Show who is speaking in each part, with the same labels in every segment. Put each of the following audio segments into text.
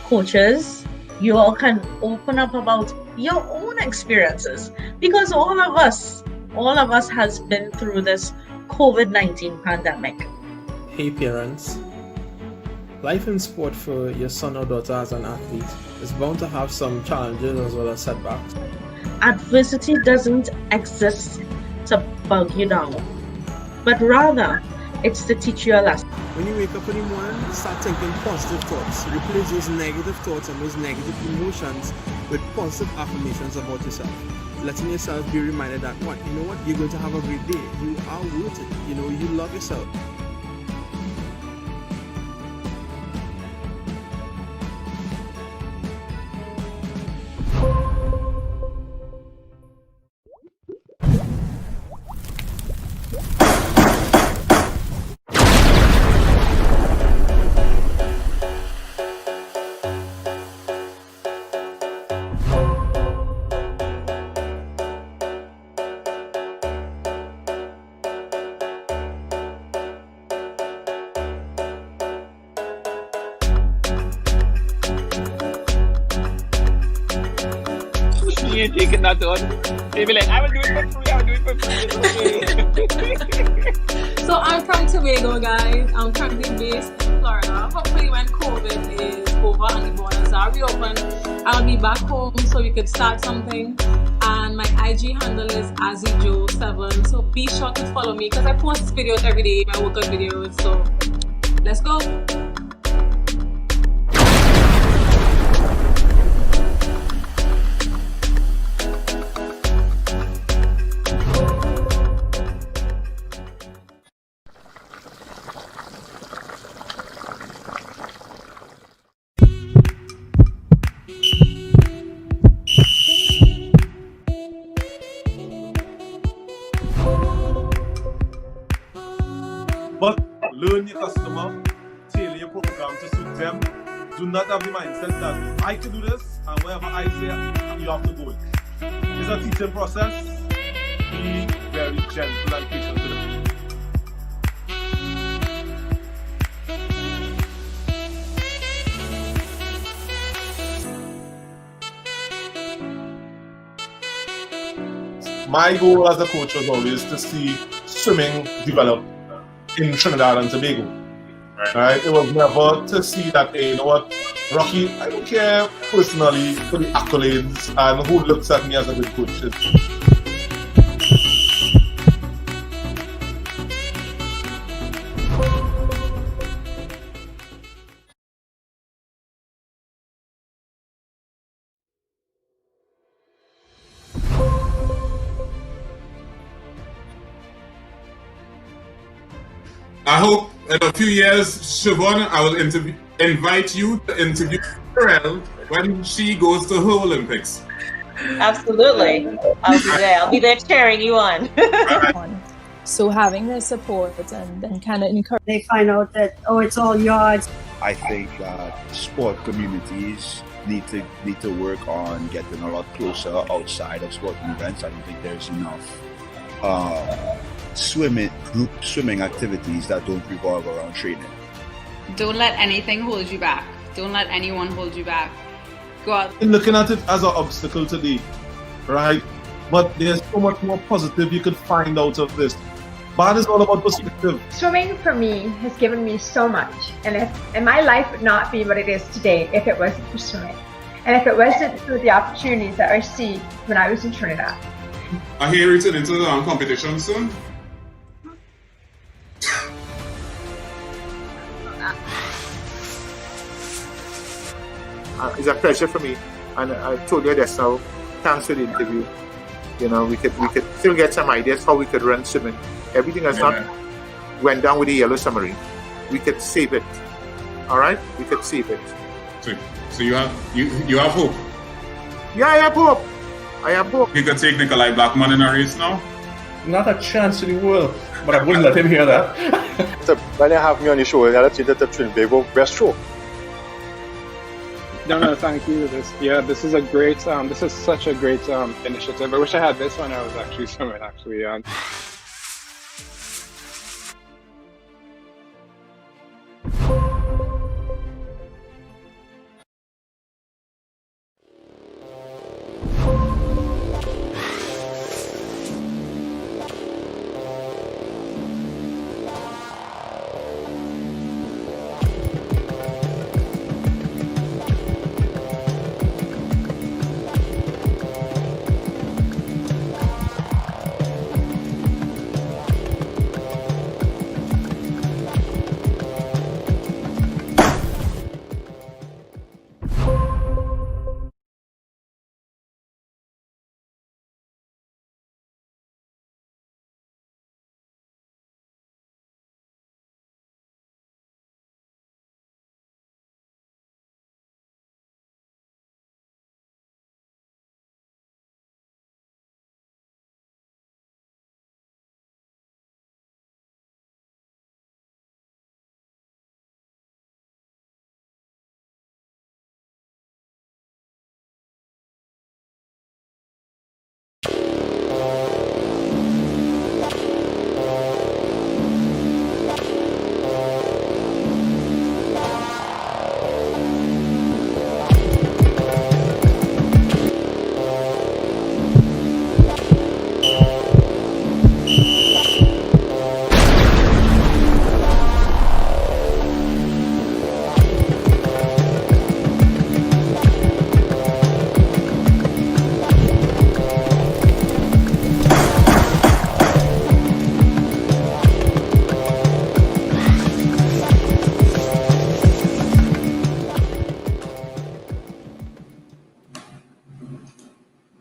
Speaker 1: coaches, you all can open up about your own experiences, because all of us has been through this COVID-19 pandemic.
Speaker 2: Hey parents, life in sport for your son or daughter as an athlete is bound to have some challenges as well as setbacks.
Speaker 1: Adversity doesn't exist to bug you down, but rather it's to teach you a lesson.
Speaker 2: When you wake up in the morning, start thinking positive thoughts. Replace those negative thoughts and those negative emotions with positive affirmations about yourself. Letting yourself be reminded that you're going to have a great day. You are worth it. You love yourself.
Speaker 3: You ain't taking that on. They be like, I will do it for free,
Speaker 4: So I'm from Tobago, guys. I'm currently based in Florida. Hopefully when COVID is over and the borders are reopened, I'll be back home so we could start something. And my IG handle is AziJo7. So be sure to follow me because I post videos every day, my workout videos. So let's go.
Speaker 5: But learn your customer, tailor your program to suit them. Do not have the mindset that I can do this and wherever I say you have to go it. It's a teaching process. Be very gentle and patient with them. My goal as a coach was always to see swimming develop in Trinidad and Tobago. Right? It was never to see that, hey, you know what, Rocky, I don't care personally for the accolades and who looks at me as a good coach.
Speaker 6: I hope in a few years, Siobhan, I will invite you to interview Pharrell when she goes to her Olympics.
Speaker 7: Absolutely. I'll be there. I'll be there cheering you on.
Speaker 8: So having their support and kind of encourage.
Speaker 9: They find out that, oh, it's all yards.
Speaker 10: I think sport communities need to work on getting a lot closer outside of sporting events. I don't think there's enough group swimming activities that don't revolve around training.
Speaker 11: Don't let anything hold you back. Don't let anyone hold you back. Go out.
Speaker 5: Looking at it as an obstacle today, right? But there's so much more positive you could find out of this. Bad is all about perspective.
Speaker 12: Swimming for me has given me so much, and my life would not be what it is today if it wasn't for swimming, and if it wasn't for the opportunities that I see when I was in Trinidad.
Speaker 6: I hear it's into the competition soon.
Speaker 13: It's a pleasure for me, and I told you this now. Thanks for the interview. We could still get some ideas how we could run swimming. Everything that's not went down with the yellow submarine, we could save it. All right, we could save it.
Speaker 6: So you have hope.
Speaker 13: Yeah, I have hope. I have hope.
Speaker 6: You could take Nikolai Blackman in a race now.
Speaker 14: Not a chance in the world, but I wouldn't let him hear that.
Speaker 15: When you have me on the show, I let you the Trinbago best show.
Speaker 3: No, thank you. This is a great. This is such a great initiative. I wish I had this when I was actually swimming.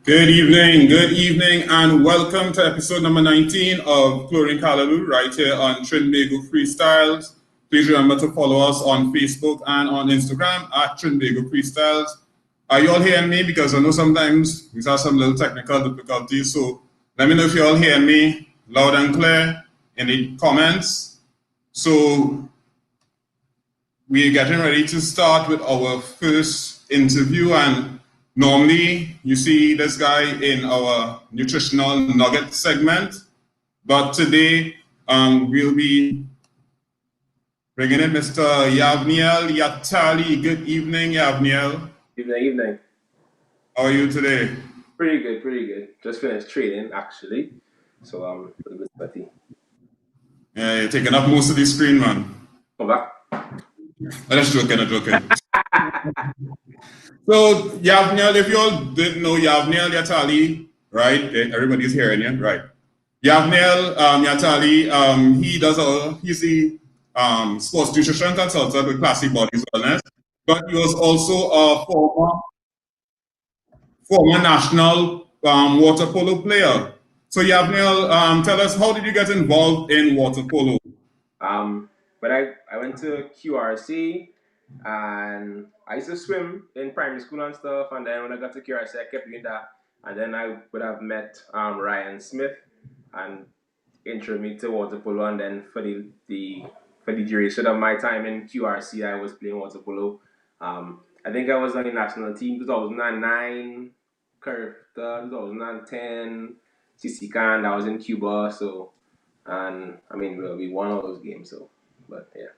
Speaker 6: Good evening, and welcome to episode number 19 of Chlorine Callaloo, right here on Trinbago Freestyles. Please remember to follow us on Facebook and on Instagram at Trinbago Freestyles. Are you all hearing me? Because I know sometimes we have some little technical difficulties, so let me know if you all hear me loud and clear in the comments. So we're getting ready to start with our first interview, and normally you see this guy in our nutritional nugget segment, but today we'll be bringing in Mr. Yavniel Yatali. Good evening, Yavniel.
Speaker 16: Evening.
Speaker 6: How are you today?
Speaker 16: Pretty good. Just finished training, actually. So I'm a little bit sweaty.
Speaker 6: Yeah, you're taking up most of the screen, man.
Speaker 16: Come back.
Speaker 6: I'm just joking. So, Yavniel, if you all didn't know Yavniel Yatali, right? Everybody's hearing you, right? Yavniel Yatali, he's the sports nutrition consultant with Classic Bodies Wellness, but he was also a former national water polo player. So, Yavniel, tell us, how did you get involved in water polo?
Speaker 16: But I went to QRC, and I used to swim in primary school and stuff, and then when I got to QRC, I kept doing that, and then I would have met Ryan Smith and introduced me to water polo, and then for the duration of my time in QRC, I was playing water polo. I think I was on the national team 2009, CARIFTA 2010, CCCAN. I was in Cuba, so, and I mean we won all those games, so, but yeah.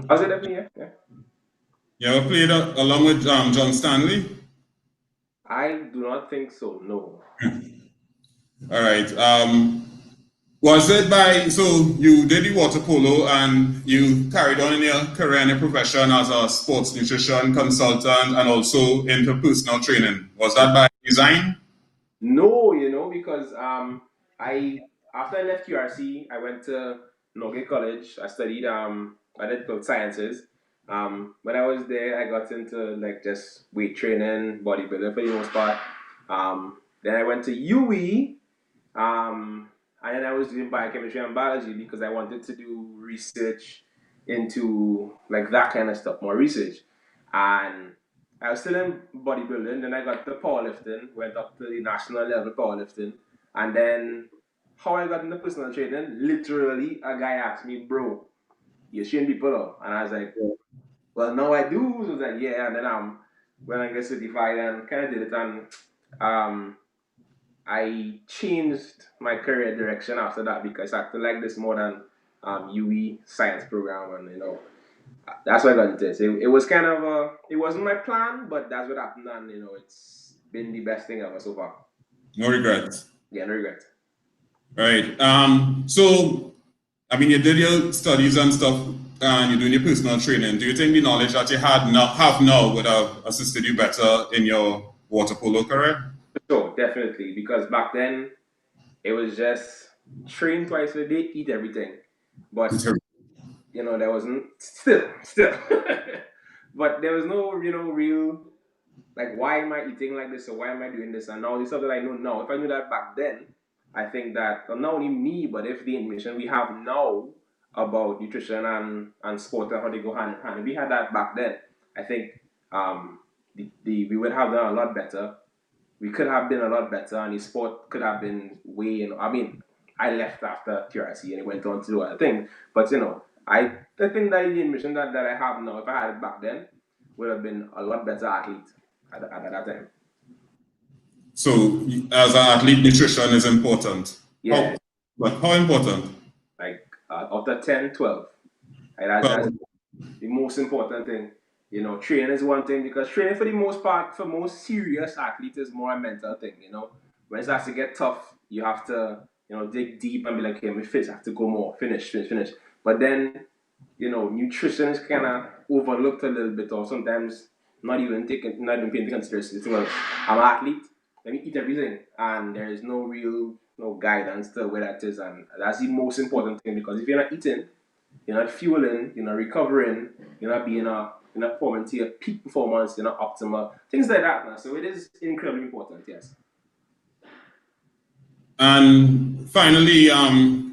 Speaker 16: I was definitely yeah.
Speaker 6: You ever played along with John Stanley?
Speaker 16: I do not think so. No.
Speaker 6: All right. Was it so you did the water polo and you carried on in your career and your profession as a sports nutrition consultant and also into personal training? Was that by design?
Speaker 16: No, because after I left QRC, I went to Norgate College. I studied I did called sciences. When I was there, I got into like just weight training, bodybuilding for the most part. Then I went to UE. And then I was doing biochemistry and biology because I wanted to do research into like that kind of stuff, more research. And I was still in bodybuilding, then I got to powerlifting, went up to the national level powerlifting. And then how I got into personal training, literally a guy asked me, bro, you train people up? And I was like, well, now I do. So I was like, yeah. And then when I get certified and kind of did it, and I changed my career direction after that because I feel like this more than UE science program, and that's why I got into this. It was kind of it wasn't my plan, but that's what happened, and it's been the best thing ever so far.
Speaker 6: No regrets.
Speaker 16: Yeah, no regrets.
Speaker 6: Right. So, I mean, you did your studies and stuff, and you're doing your personal training. Do you think the knowledge that you have now would have assisted you better in your water polo career?
Speaker 16: So definitely, because back then it was just train twice a day, eat everything, but there wasn't still, but there was no real like, why am I eating like this or why am I doing this and all this stuff that I know now. If I knew that back then, I think that not only me, but if the information we have now about nutrition and sport and how they go hand in hand, if we had that back then, I think we would have done a lot better. We could have been a lot better, and the sport could have been way. I mean, I left after QRC and it went on to do other things. But I think that the information that I have now, if I had it back then, would have been a lot better athlete at that time.
Speaker 6: So, as an athlete, nutrition is important.
Speaker 16: Yeah.
Speaker 6: How important?
Speaker 16: Like out of 10, 12. That's the most important thing. Training is one thing, because training for the most part, for most serious athletes, is more a mental thing. When it starts to get tough, you have to, dig deep and be like, okay, my fits have to go more, finish. But then, nutrition is kind of overlooked a little bit, or sometimes not even paying into consideration. Well, I'm an athlete, let me eat everything, and there is no real guidance to where that is, and that's the most important thing, because if you're not eating, you're not fueling, you're not recovering, you're not being a performing to your peak performance, optimal, things like that. Now. So it is incredibly important, yes.
Speaker 6: And finally,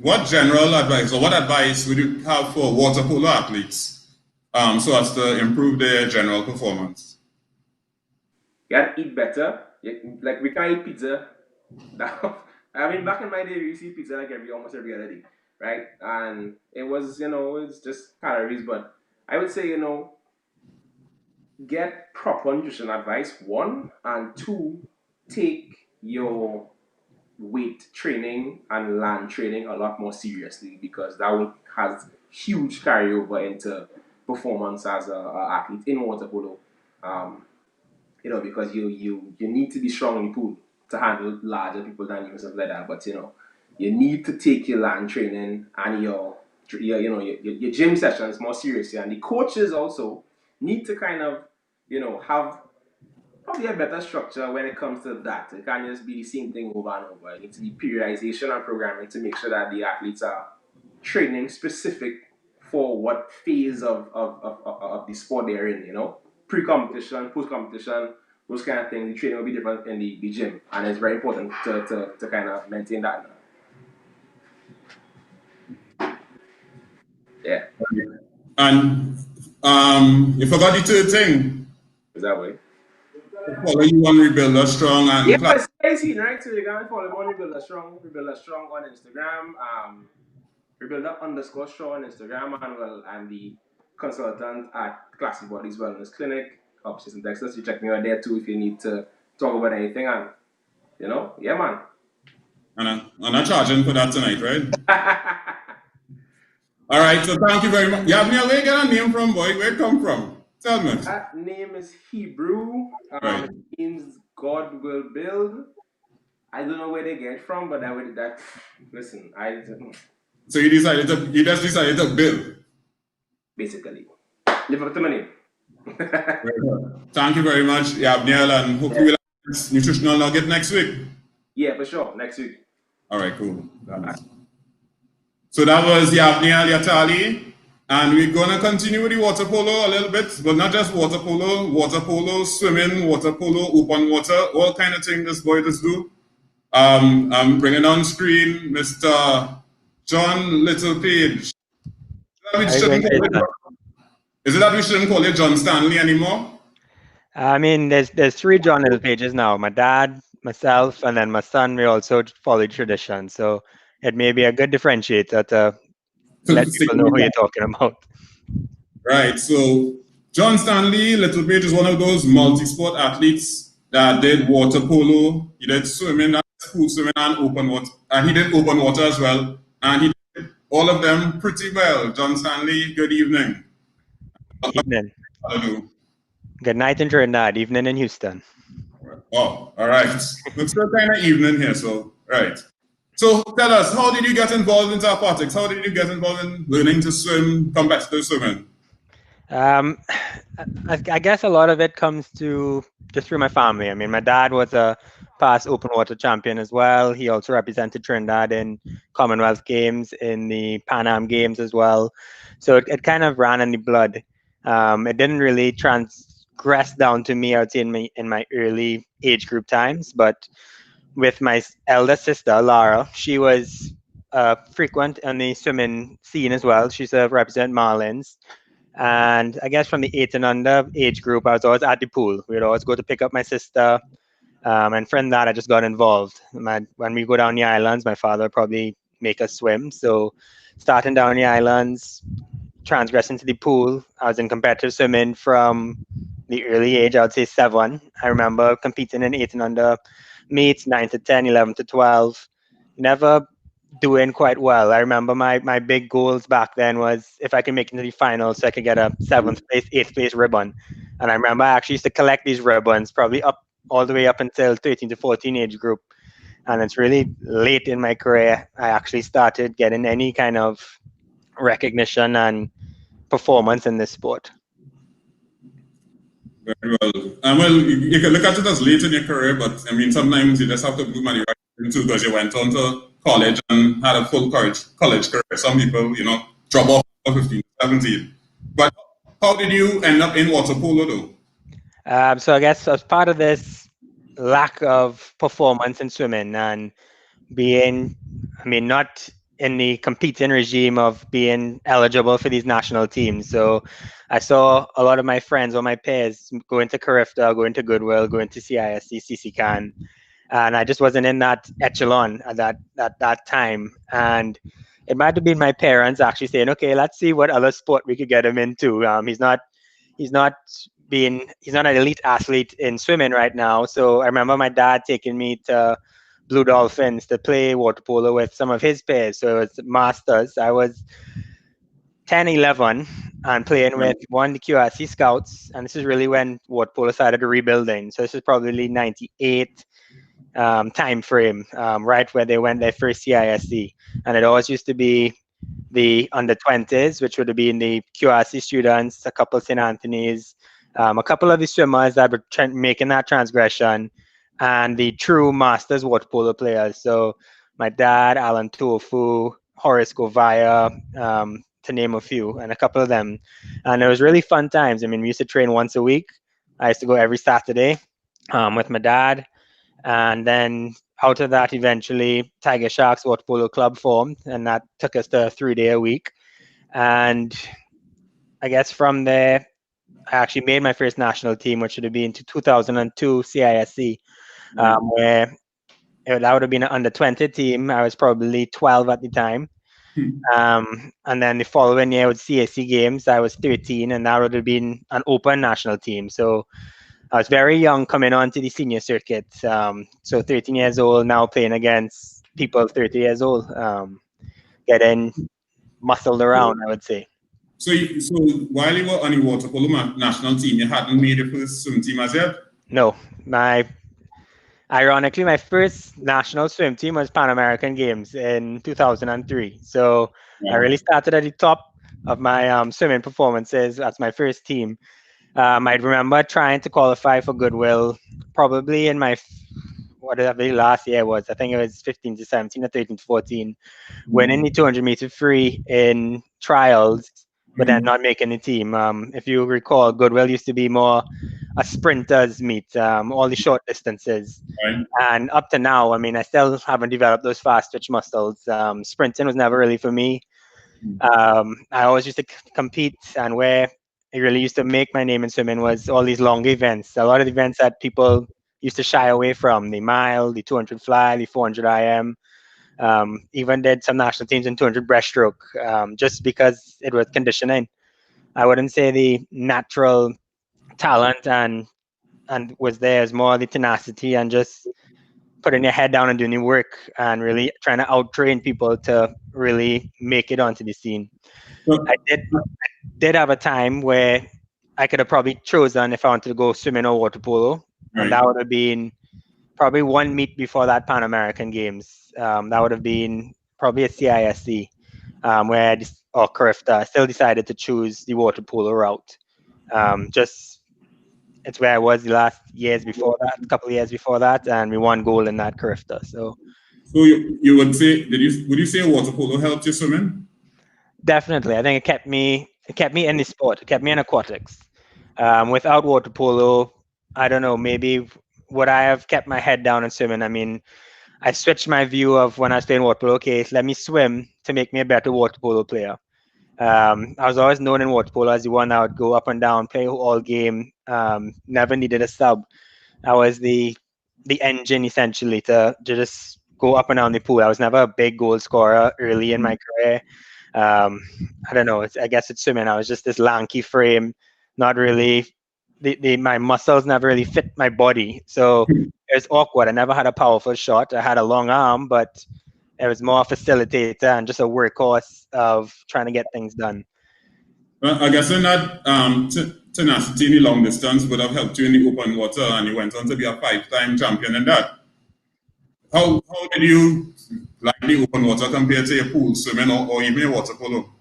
Speaker 6: what general advice or what advice would you have for water polo athletes so as to improve their general performance?
Speaker 16: You gotta eat better. Like we can't eat pizza. I mean, back in my day, we used to eat pizza like almost every other day, right? And it was, it's just calories. But I would say, get proper nutrition advice, 1, and 2, take your weight training and land training a lot more seriously, because that has huge carryover into performance as an athlete in water polo. Because you need to be strong in the pool to handle larger people than you and stuff like that. But you need to take your land training and your gym sessions more seriously, and the coaches also need to kind of have probably a better structure when it comes to that. It can't just be the same thing over and over. It needs to be periodization and programming to make sure that the athletes are training specific for what phase of the sport they're in, pre-competition, post-competition, those kind of things. The training will be different in the gym, and it's very important to kind of maintain that. Yeah.
Speaker 6: And you forgot the third thing.
Speaker 16: Is that way?
Speaker 6: Follow you on Rebuilder Strong and
Speaker 16: yeah, it's crazy, right? So you can follow me on Rebuilder Strong on Instagram, Rebuilder_Strong on Instagram, and I'm the consultant at Classy Bodies Wellness Clinic, upstairs in Texas. You check me out there too if you need to talk about anything, and yeah, man.
Speaker 6: And I'm not charging for that tonight, right? All right, so thank you very much. Yeah, where you get a name from, boy? Where it come from? Tell me.
Speaker 16: That name is Hebrew.
Speaker 6: Right.
Speaker 16: It means God will build. I don't know where they get it from, but listen,
Speaker 6: So you just decided to build?
Speaker 16: Basically. Live up to my name.
Speaker 6: Thank you very much, Yabniel, and hopefully we'll have this nutritional nugget next week.
Speaker 16: Yeah, for sure. Next week.
Speaker 6: All right, cool. So that was Yabniel Yatali. And we're going to continue with the water polo a little bit, but not just water polo, swimming, water polo, open water, all kind of things this boy does do. I'm bringing on screen Mr. John Littlepage. Is it that we shouldn't call it John Stanley anymore?
Speaker 17: I mean, there's 3 John Littlepages now. My dad, myself, and then my son. We also follow tradition, so it may be a good differentiator to let people know who you're talking about.
Speaker 6: Right. So John Stanley Littlepage is one of those multi-sport athletes that did water polo. He did swimming, pool swimming, and open water, and he did open water as well. And he did all of them pretty well. John Stanley, good evening.
Speaker 17: Evening.
Speaker 6: Hello.
Speaker 17: Good night in Trinidad. Evening in Houston.
Speaker 6: Oh, all right. It's still kind of evening here, so right. So tell us, how did you get involved in aquatics? How did you get involved in learning to swim, competitive swimming?
Speaker 17: I guess a lot of it comes to just through my family. I mean, my dad was a past open water champion as well. He also represented Trinidad in Commonwealth Games, in the Pan Am Games as well. So it kind of ran in the blood. It didn't really transgress down to me, I would say, in my early age group times, but with my elder sister, Lara, she was frequent on the swimming scene as well. She's a represent Marlins. And I guess from the 8 and under age group, I was always at the pool. We'd always go to pick up my sister. And from that, I just got involved. When we go down the islands, my father would probably make us swim. So starting down the islands, transgressing to the pool, I was in competitive swimming from the early age, I would say 7. I remember competing in 8 and under meets, 9 to 10, 11 to 12, never doing quite well. I remember my big goals back then was if I could make it into the finals so I could get a 7th place, 8th place ribbon. And I remember I actually used to collect these ribbons probably all the way up until 13 to 14 age group. And it's really late in my career I actually started getting any kind of recognition and performance in this sport.
Speaker 6: Very well. Well, you can look at it as late in your career, but I mean, sometimes you just have to bloom at the right time too, because you went on to college and had a full college career. Some people, drop off at 15, 17. But How did you end up in water polo though?
Speaker 17: So I guess as part of this lack of performance in swimming and being, I mean, not in the competing regime of being eligible for these national teams. So I saw a lot of my friends or my peers go into CARIFTA, go into Goodwill, go into CISC, CCCAN, and I just wasn't in that echelon at that time. And it might have been my parents actually saying, okay, let's see what other sport we could get him into. He's not an elite athlete in swimming right now. So I remember my dad taking me to Blue Dolphins to play water polo with some of his peers. So it was masters. I was 10, 11 and playing with one of the QRC scouts. And this is really when water polo started rebuilding. So this is probably 98 time frame, right where they went their first CISC. And it always used to be the under 20s, which would have been the QRC students, a couple of St. Anthony's, a couple of the swimmers that were making that transgression, and the true masters water polo players. So my dad, Alan Tofu, Horace Govaya, to name a few, and a couple of them. And it was really fun times. I mean, we used to train once a week. I used to go every Saturday with my dad. And then out of that, eventually, Tiger Sharks Water Polo Club formed, and that took us to a 3-day a week. And I guess from there, I actually made my first national team, which would have been to 2002 CISC, where that would have been an under 20 team. I was probably 12 at the time. And then the following year with CAC Games, I was 13, and that would have been an open national team. So I was very young coming on to the senior circuit. So 13 years old, now playing against people 30 years old, getting muscled around, I would say.
Speaker 6: So while you were on the water polo national team, you hadn't made your first swim team as yet?
Speaker 17: No. Ironically, my first national swim team was Pan American Games in 2003. So I really started at the top of my swimming performances. That's my first team. I remember trying to qualify for Goodwill probably in my, whatever the last year was. I think it was 15 to 17 or 13 to 14. Winning the 200 meter free in trials, but then not making the team. If you recall, Goodwill used to be more a sprinters meet, all the short distances.
Speaker 6: Right.
Speaker 17: And up to now, I mean, I still haven't developed those fast twitch muscles. Sprinting was never really for me. I always used to compete, and where it really used to make my name in swimming was all these long events. A lot of events that people used to shy away from, the mile, the 200 fly, the 400 IM. Even did some national teams in 200 breaststroke, just because it was conditioning. I wouldn't say the natural talent and was there. As more the tenacity and just putting your head down and doing the work and really trying to out-train people to really make it onto the scene. I did have a time where I could have probably chosen if I wanted to go swimming or water polo, and that would have been probably one meet before that Pan American Games. That would have been probably a CISC, where or CARIFTA. I still decided to choose the water polo route. Just it's where I was the last years before that, a couple of years before that, and we won gold in that CARIFTA. So
Speaker 6: you would say, would you say water polo helped you swimming?
Speaker 17: Definitely, I think it kept me in the sport. It kept me in aquatics. Without water polo, I don't know, maybe would I have kept my head down in swimming? I mean, I switched my view of when I was playing water polo. Okay, let me swim to make me a better water polo player. I was always known in water polo as the one that would go up and down, play all game, never needed a sub. I was the engine essentially to just go up and down the pool. I was never a big goal scorer early in my career. I don't know. I guess it's swimming. I was just this lanky frame, not really. My muscles never really fit my body, so it was awkward. I never had a powerful shot. I had a long arm, but it was more a facilitator and just a workhorse of trying to get things done.
Speaker 6: Well, I guess in that tenacity in the long distance would have helped you in the open water, and you went on to be a 5-time champion in that. How did you like the open water compared to your pool swimming or even your water polo?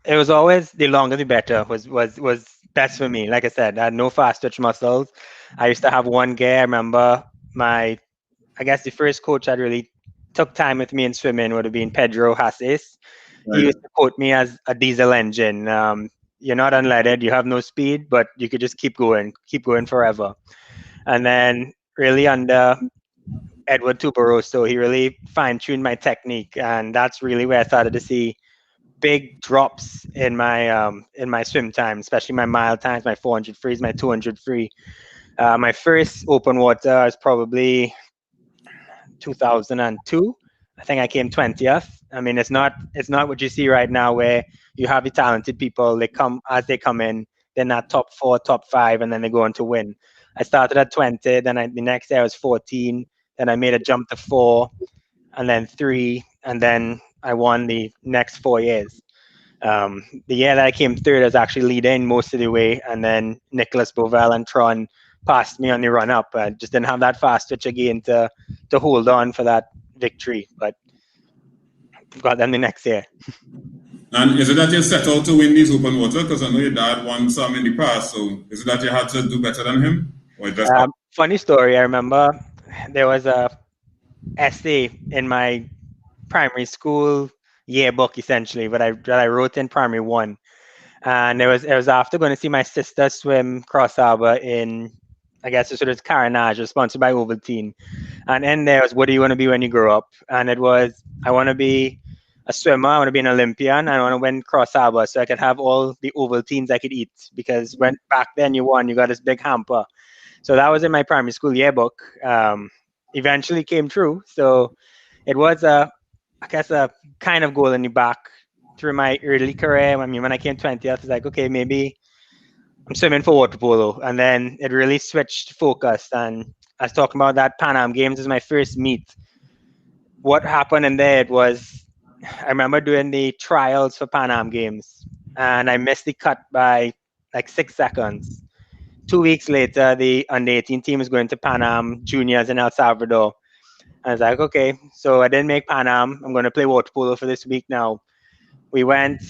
Speaker 17: It was always the longer the better was best for me. Like I said, I had no fast twitch muscles. I used to have one gear. I remember I guess the first coach that really took time with me in swimming would have been Pedro Hasis. He used to quote me as a diesel engine. you're not unleaded, you have no speed, but you could just keep going forever. And then really under Edward Tuberoso, he really fine-tuned my technique, and that's really where I started to see big drops in my swim time, especially my mile times, my 400 frees, my 200 free. My first open water is probably 2002. I think I came 20th. I mean, it's not what you see right now where you have the talented people. They come in, they're not top 4, top 5, and then they go on to win. I started at 20, then the next year I was 14, then I made a jump to 4, and then 3, and then I won the next 4 years. The year that I came third, I was actually leading most of the way, and then Nicholas Bovell and Tron passed me on the run up. I just didn't have that fast twitch again to hold on for that victory, but got them the next year.
Speaker 6: And is it that you set out to win these open water? Because I know your dad won some in the past, so is it that you had to do better than him? Or just
Speaker 17: funny story, I remember there was a essay in my primary school yearbook, essentially, that I wrote in primary 1. And it was after going to see my sister swim cross harbor in, I guess it's sort of Carinage, sponsored by Ovaltine. And in there was, what do you want to be when you grow up? And it was, I want to be a swimmer, I want to be an Olympian, I want to win cross harbor so I could have all the Ovaltines I could eat. Because when back then you won, you got this big hamper. So that was in my primary school yearbook. Eventually came true. So it was I guess a kind of goal in the back through my early career. I mean, when I came 20th, I was like, okay, maybe I'm swimming for water polo. And then it really switched focus. And I was talking about that Pan Am Games as my first meet. What happened in there, it was, I remember doing the trials for Pan Am Games, and I missed the cut by like 6 seconds. 2 weeks later, the under-18 team was going to Pan Am Juniors in El Salvador. I was like, okay, so I didn't make Pan Am. I'm going to play water polo for this week now. We went,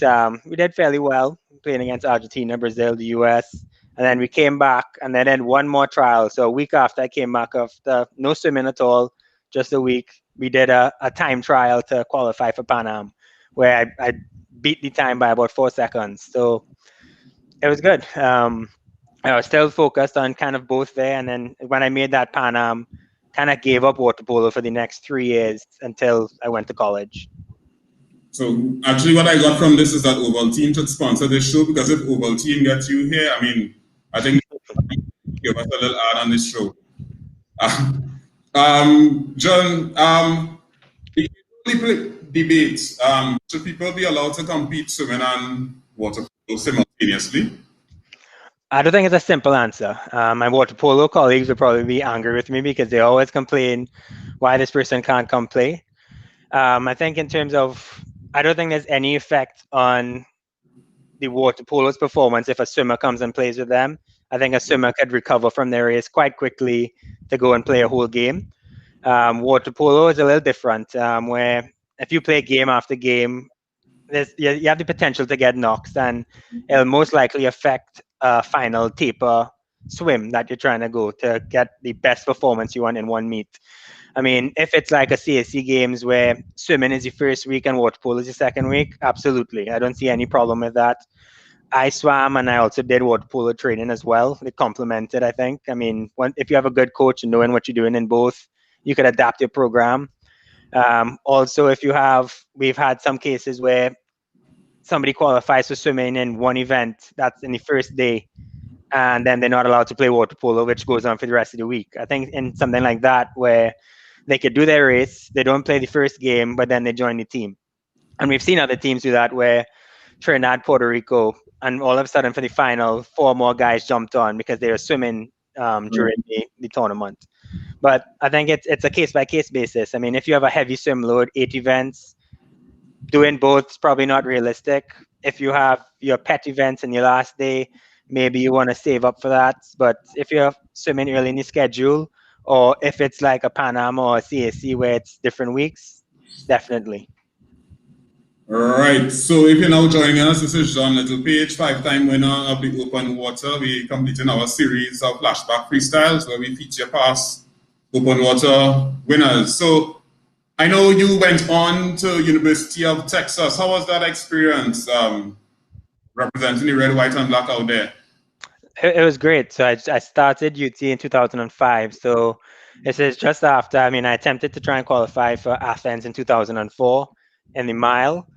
Speaker 17: we did fairly well, playing against Argentina, Brazil, the US. And then we came back and then had one more trial. So a week after I came back, after no swimming at all, just a week, we did a time trial to qualify for Pan Am, where I beat the time by about 4 seconds. So it was good. I was still focused on kind of both there. And then when I made that Pan Am, kind of gave up water polo for the next 3 years until I went to college.
Speaker 6: So actually what I got from this is that Ovaltine should sponsor this show, because if Ovaltine gets you here, I mean, I think give us a little ad on this show. John, debates, should people be allowed to compete swimming and water polo simultaneously?
Speaker 17: I don't think it's a simple answer. My water polo colleagues would probably be angry with me because they always complain why this person can't come play. I think in terms of, I don't think there's any effect on the water polo's performance if a swimmer comes and plays with them. I think a swimmer could recover from their race quite quickly to go and play a whole game. Water polo is a little different, where if you play game after game, you have the potential to get knocks, and it'll most likely affect a final taper swim that you're trying to go to get the best performance you want in one meet. I mean, if it's like a CSC games where swimming is your first week and water polo is your second week, absolutely. I don't see any problem with that. I swam and I also did water polo training as well. It complemented, I think. I mean, if you have a good coach and knowing what you're doing in both, you could adapt your program. Also, we've had some cases where somebody qualifies for swimming in one event, that's in the first day, and then they're not allowed to play water polo, which goes on for the rest of the week. I think in something like that, where they could do their race, they don't play the first game, but then they join the team. And we've seen other teams do that, where Trinidad, Puerto Rico, and all of a sudden for the final, 4 more guys jumped on because they were swimming during the tournament. But I think it's a case-by-case basis. I mean, if you have a heavy swim load, 8 events, doing both is probably not realistic. If you have your pet events in your last day, maybe you want to save up for that. But if you're swimming early in the schedule, or if it's like a Pan Am or a CAC where it's different weeks, definitely.
Speaker 6: All right, so if you're now joining us, this is John Littlepage, 5-time winner of the Open Water. We're completing our series of flashback freestyles where we feature past Open Water winners. So I know you went on to University of Texas. How was that experience? representing the red, white, and black out there?
Speaker 17: It was great. So I started UT in 2005. So this is just after. I mean, I attempted to try and qualify for Athens in 2004 in the mile.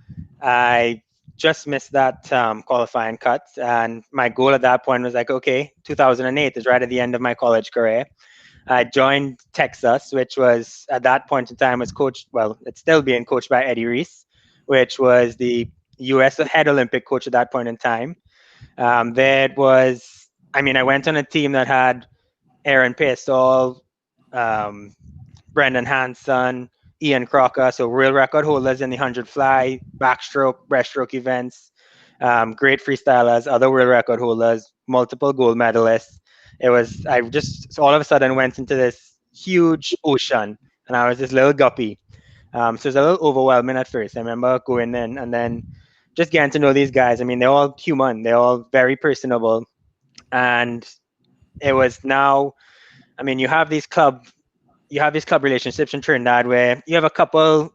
Speaker 17: I just missed that qualifying cut, and my goal at that point was like, okay, 2008 is right at the end of my college career. I joined Texas, which was at that point in time was coached. Well, it's still being coached by Eddie Reese, which was the U.S. head Olympic coach at that point in time. There was, I mean, I went on a team that had Aaron Paysoll, Brendan Hanson, Ian Crocker, so real record holders in the 100 fly, backstroke, breaststroke events, great freestylers, other world record holders, multiple gold medalists. I just all of a sudden went into this huge ocean, and I was this little guppy. So it was a little overwhelming at first. I remember going in and then just getting to know these guys. I mean, they're all human, they're all very personable, and it was now. I mean, you have these club relationships in Trinidad where you have a couple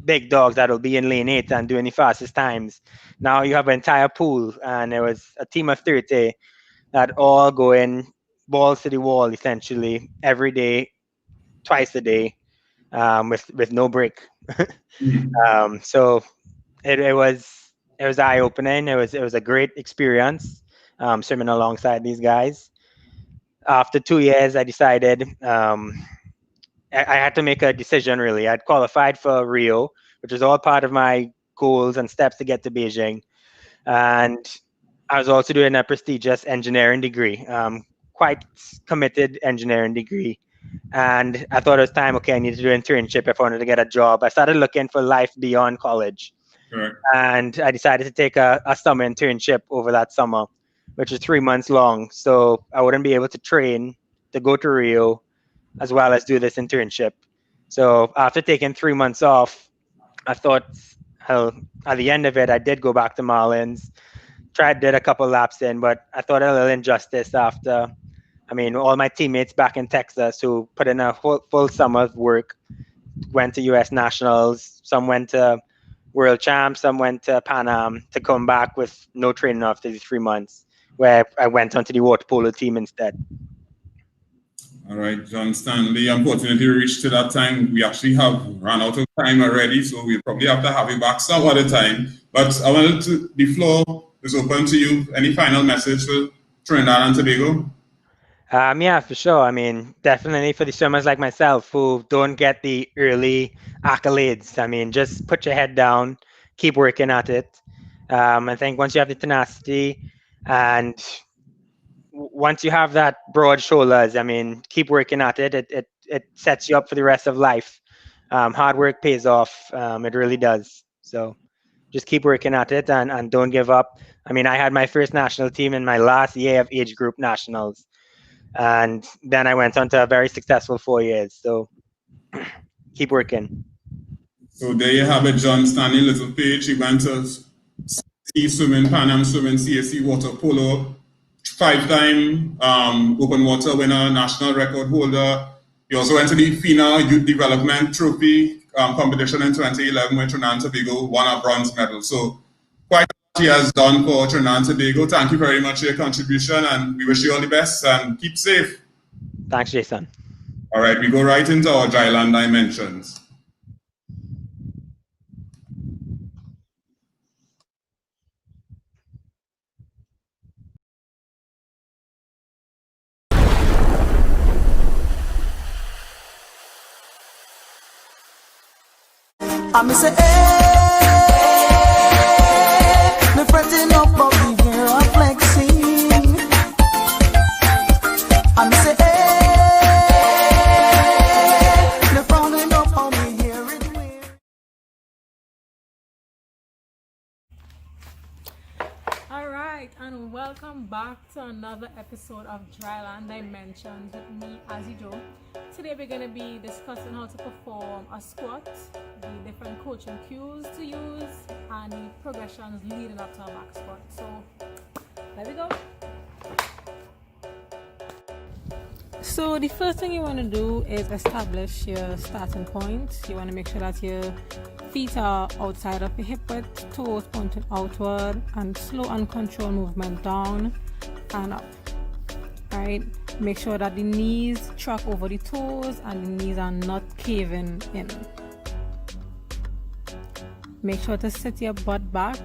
Speaker 17: big dogs that'll be in lane 8 and doing the fastest times. Now you have an entire pool, and it was a team of 30 that all go in balls to the wall essentially every day, twice a day, with no break. So it was eye opening. It was a great experience swimming alongside these guys. After 2 years, I decided I had to make a decision. Really, I'd qualified for Rio, which was all part of my goals and steps to get to Beijing, and I was also doing a prestigious engineering degree, quite committed engineering degree. And I thought it was time, okay, I need to do an internship if I wanted to get a job. I started looking for life beyond college.
Speaker 6: Correct.
Speaker 17: And I decided to take a summer internship over that summer, which was 3 months long. So I wouldn't be able to train to go to Rio as well as do this internship. So after taking 3 months off, I thought, hell, at the end of it, I did go back to Marlins. Did a couple laps in, but I thought a little injustice after. I mean, all my teammates back in Texas who put in a full summer of work, went to U.S. Nationals, some went to World Champs, some went to Pan Am, to come back with no training after these 3 months, where I went onto the water polo team instead.
Speaker 6: All right, John Stanley, unfortunately reached to that time. We actually have run out of time already, so we'll probably have to have you back some other time. But I wanted to, the floor is open to you. Any final message for Trinidad and Tobago?
Speaker 17: Yeah, for sure. I mean, definitely for the swimmers like myself who don't get the early accolades. I mean, just put your head down, keep working at it. I think once you have the tenacity and once you have that broad shoulders, I mean, keep working at it. It sets you up for the rest of life. Hard work pays off. It really does. So just keep working at it and don't give up. I mean, I had my first national team in my last year of age group nationals. And then I went on to a very successful 4 years. So keep working.
Speaker 6: So there you have it, John Stanley Littlepage. He went to sea swimming, Pan Am swimming, CAC water polo, 5-time open water winner, national record holder. He also went to the FINA Youth Development Trophy competition in 2011 with Trinidad and Tobago, won a bronze medal. So quite a lot he has done for Trinidad and Tobago. Thank you very much for your contribution, and we wish you all the best and keep safe.
Speaker 17: Thanks, Jason.
Speaker 6: All right, we go right into our dryland dimensions.
Speaker 18: I me say, me fretting up of the year of flexing. I me say, me frowning up on me hear it weird.
Speaker 4: All right, and welcome back to another episode of Dryland Dimensions with me, Azijo. Today we're going to be discussing how to perform a squat, the different coaching cues to use, and the progressions leading up to a back squat. So, there we go. So the first thing you want to do is establish your starting point. You want to make sure that your feet are outside of the hip width, toes pointing outward, and slow and controlled movement down and up. Right? Make sure that the knees track over the toes and the knees are not caving in. Make sure to sit your butt back.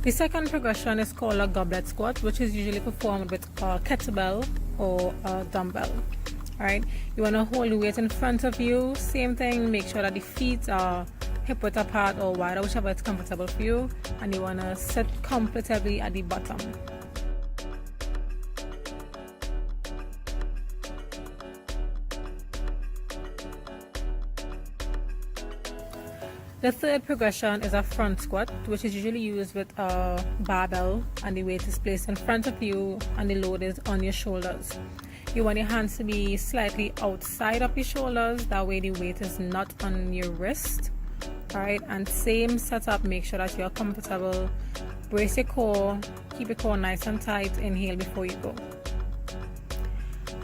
Speaker 4: The second progression is called a goblet squat, which is usually performed with a kettlebell or a dumbbell. Alright, you want to hold the weight in front of you. Same thing, make sure that the feet are hip width apart or wider, whichever is comfortable for you, and you want to sit comfortably at the bottom. The third progression is a front squat, which is usually used with a barbell, and the weight is placed in front of you and the load is on your shoulders. You want your hands to be slightly outside of your shoulders, that way the weight is not on your wrist. Alright, and same setup, make sure that you're comfortable. Brace your core, keep your core nice and tight, inhale before you go.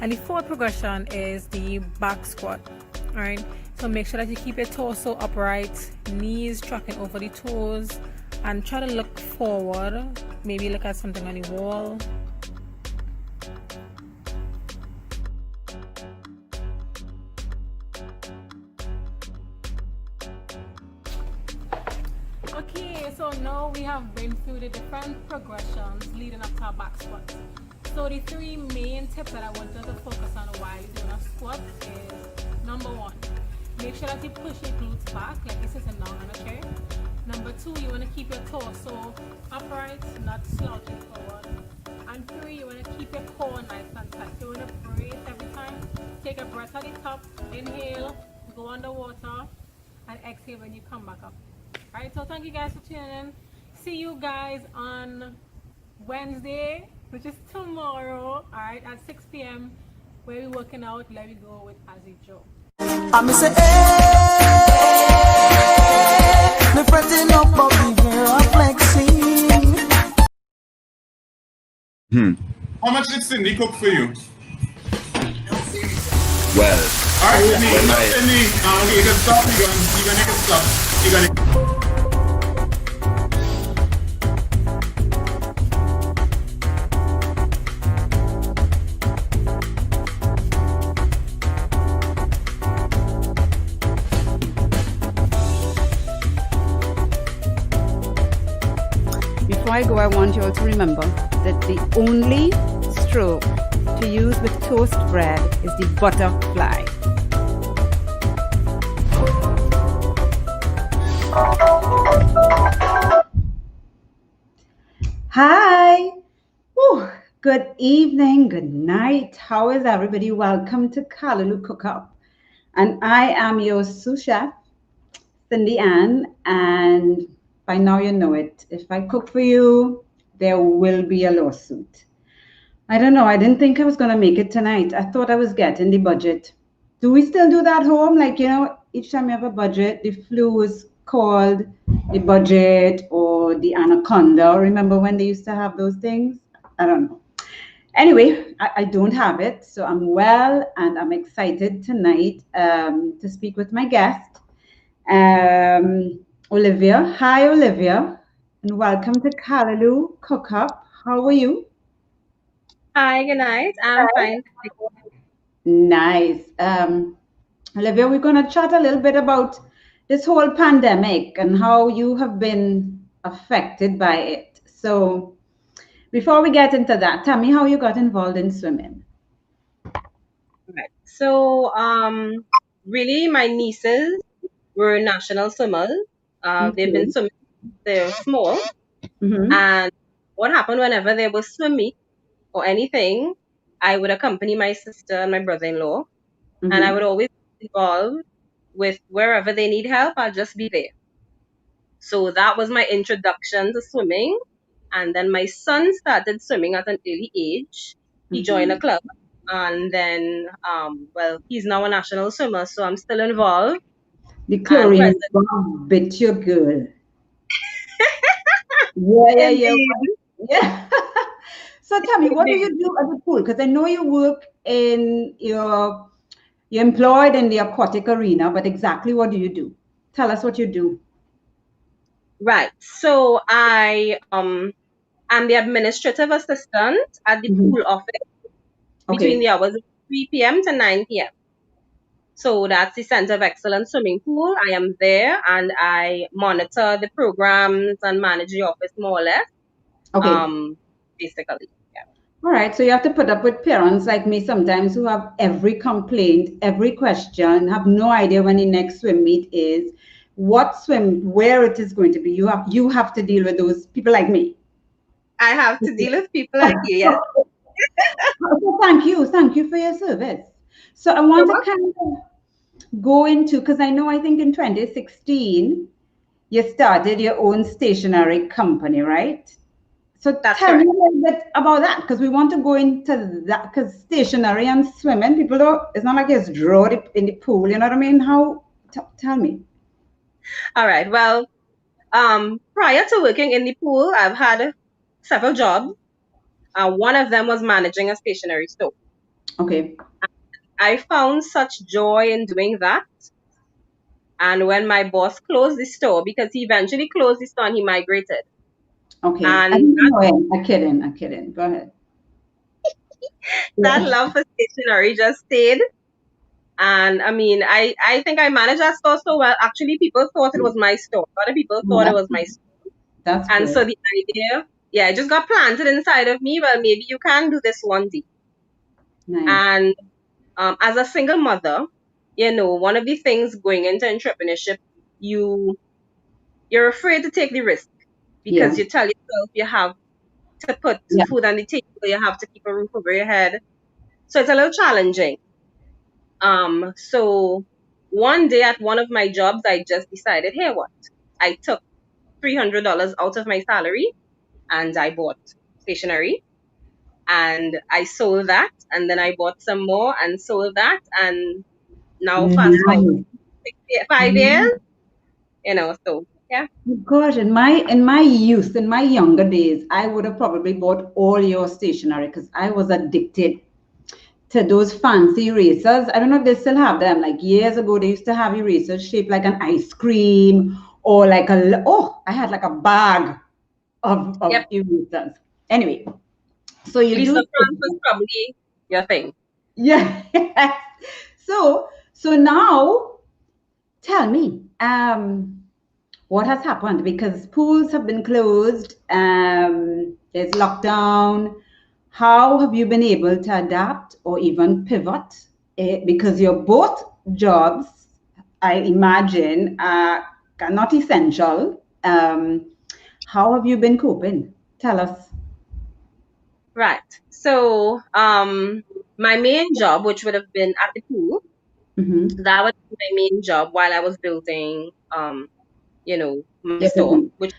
Speaker 4: And the fourth progression is the back squat. Alright, so make sure that you keep your torso upright, knees tracking over the toes, and try to look forward. Maybe look at something on the wall. Okay, so now we have been through the different progressions leading up to our back squat. So the three main tips that I want you to focus on while you're doing a squat is, number one, make sure that you push your glutes back like you're sitting down on a chair. Number two, you want to keep your torso upright, not slouching forward. And three, you want to keep your core nice and tight. You want to brace every time. Take a breath at the top, inhale, go underwater, and exhale when you come back up. Alright, so thank you guys for tuning in. See you guys on Wednesday, which is tomorrow, alright, at 6 p.m. where we're working out. Let me go with Azzy Joe.
Speaker 18: I'm say, me fretting up, but we are flexing.
Speaker 6: How much did Cindy cook for you?
Speaker 10: Well,
Speaker 6: alright, Cindy, okay, you can stop, you can stop. You can.
Speaker 11: Before I go, I want you all to remember that the only stroke to use with toast bread is the butterfly.
Speaker 19: Hi. Whew. Good evening, good night. How is everybody? Welcome to Callaloo Cook-Up. And I am your sous chef, Cindy Ann, and by now you know it. If I cook for you, there will be a lawsuit. I don't know. I didn't think I was going to make it tonight. I thought I was getting the budget. Do we still do that home? Like, you know, each time you have a budget, the flu is called the budget or the anaconda. Remember when they used to have those things? I don't know. Anyway, I don't have it. So I'm well, and I'm excited tonight to speak with my guest, Olivia. Hi, Olivia, and welcome to Callaloo Cook-Up. How are you?
Speaker 20: Hi, good night. I'm fine.
Speaker 19: Nice. Olivia, we're going to chat a little bit about this whole pandemic and how you have been affected by it. So before we get into that, tell me how you got involved in swimming.
Speaker 20: Right. So, really, my nieces were national swimmers. They've been swimming since they're small. And what happened whenever there was swim meet or anything, I would accompany my sister and my brother-in-law, and I would always be involved with wherever they need help. I'll just be there. So that was my introduction to swimming. And then my son started swimming at an early age. He joined a club, and then, well, he's now a national swimmer, so I'm still involved.
Speaker 19: The chlorine bomb bit your girl. Yeah. So tell me, what do you do at the pool? Because I know you work in you're employed in the aquatic arena, but exactly what do you do? Tell us what you do.
Speaker 20: Right. So I am the administrative assistant at the pool office between the hours of 3 p.m. to 9 p.m. So that's the Center of Excellence Swimming Pool. I am there and I monitor the programs and manage the office more or less.
Speaker 19: Okay.
Speaker 20: Basically. Yeah.
Speaker 19: All right. So you have to put up with parents like me sometimes who have every complaint, every question, have no idea when the next swim meet is, where it is going to be. You have to deal with those people like me.
Speaker 20: I have to deal with people like you, yes.
Speaker 19: Thank you for your service. So I want to kind of go into, because I think in 2016 you started your own stationery company, right? So tell me a little bit about that, because we want to go into that, because stationery and swimming, people don't, it's not like it's drawn in the pool, you know what I mean? Tell me.
Speaker 20: All right. Well, prior to working in the pool, I've had several jobs. One of them was managing a stationery store.
Speaker 19: Okay.
Speaker 20: I found such joy in doing that. And when my boss closed the store, because he eventually closed the store and he migrated.
Speaker 19: Okay.
Speaker 20: And
Speaker 19: I'm kidding. Go ahead.
Speaker 20: That love for stationery just stayed. And I mean, I think I managed that store so well. Actually, people thought it was my store. A lot of people thought it was my store. And so the idea, it just got planted inside of me. Well, maybe you can do this one day.
Speaker 19: Nice.
Speaker 20: And as a single mother, one of the things going into entrepreneurship, you're afraid to take the risk because you tell yourself you have to put food on the table, you have to keep a roof over your head. So it's a little challenging. So one day at one of my jobs, I just decided, hey, what? I took $300 out of my salary and I bought stationery and I sold that, and then I bought some more and sold that, and now fast forward 5 years, so yeah.
Speaker 19: Gosh, in my youth, in my younger days, I would have probably bought all your stationery because I was addicted to those fancy erasers. I don't know if they still have them. Like years ago, they used to have erasers shaped like an ice cream or like I had like a bag of erasers. Anyway, so you
Speaker 20: Lisa
Speaker 19: do.
Speaker 20: France was probably your thing.
Speaker 19: Yeah. So now, tell me, what has happened? Because pools have been closed. There's lockdown. How have you been able to adapt or even pivot? Because your both jobs, I imagine, are not essential. How have you been coping? Tell us.
Speaker 20: Right. So, my main job, which would have been at the pool, that was my main job while I was building, my store, which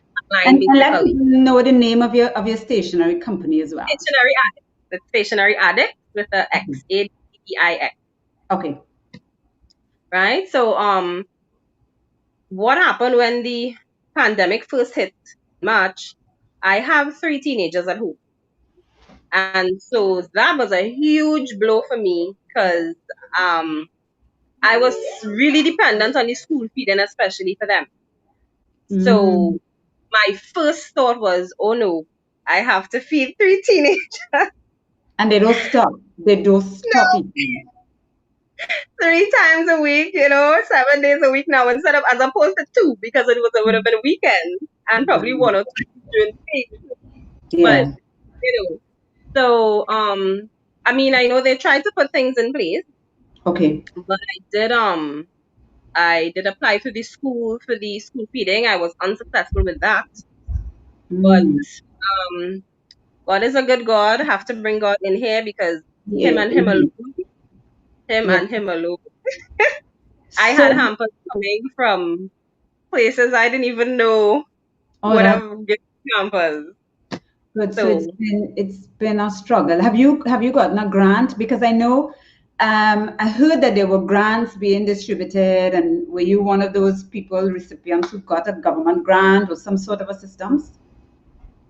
Speaker 19: and let me know the name of your stationery company as well.
Speaker 20: Stationery Addict. The Stationery Addict with the X-A-D-D-I-X.
Speaker 19: Okay.
Speaker 20: Right. So, what happened when the pandemic first hit March? I have 3 teenagers at home. And so that was a huge blow for me because I was really dependent on the school feeding, especially for them. So my first thought was, oh no, I have to feed 3 teenagers.
Speaker 19: And they don't stop. They don't stop eating.
Speaker 20: 3 times a week, 7 days a week now, instead of as opposed to 2, because it would have been a weekend and probably 1 or 2 during the week.
Speaker 19: Yeah.
Speaker 20: But so I mean, I know they tried to put things in place.
Speaker 19: Okay.
Speaker 20: But I did apply to the school for the school feeding. I was unsuccessful with that. But God is a good God. I have to bring God in here because him and him alone. I had hampers coming from places I didn't even know would have given hampers.
Speaker 19: Good. So it's been a struggle. Have you gotten a grant? Because I know I heard that there were grants being distributed, and were you one of those recipients who got a government grant or some sort of assistance?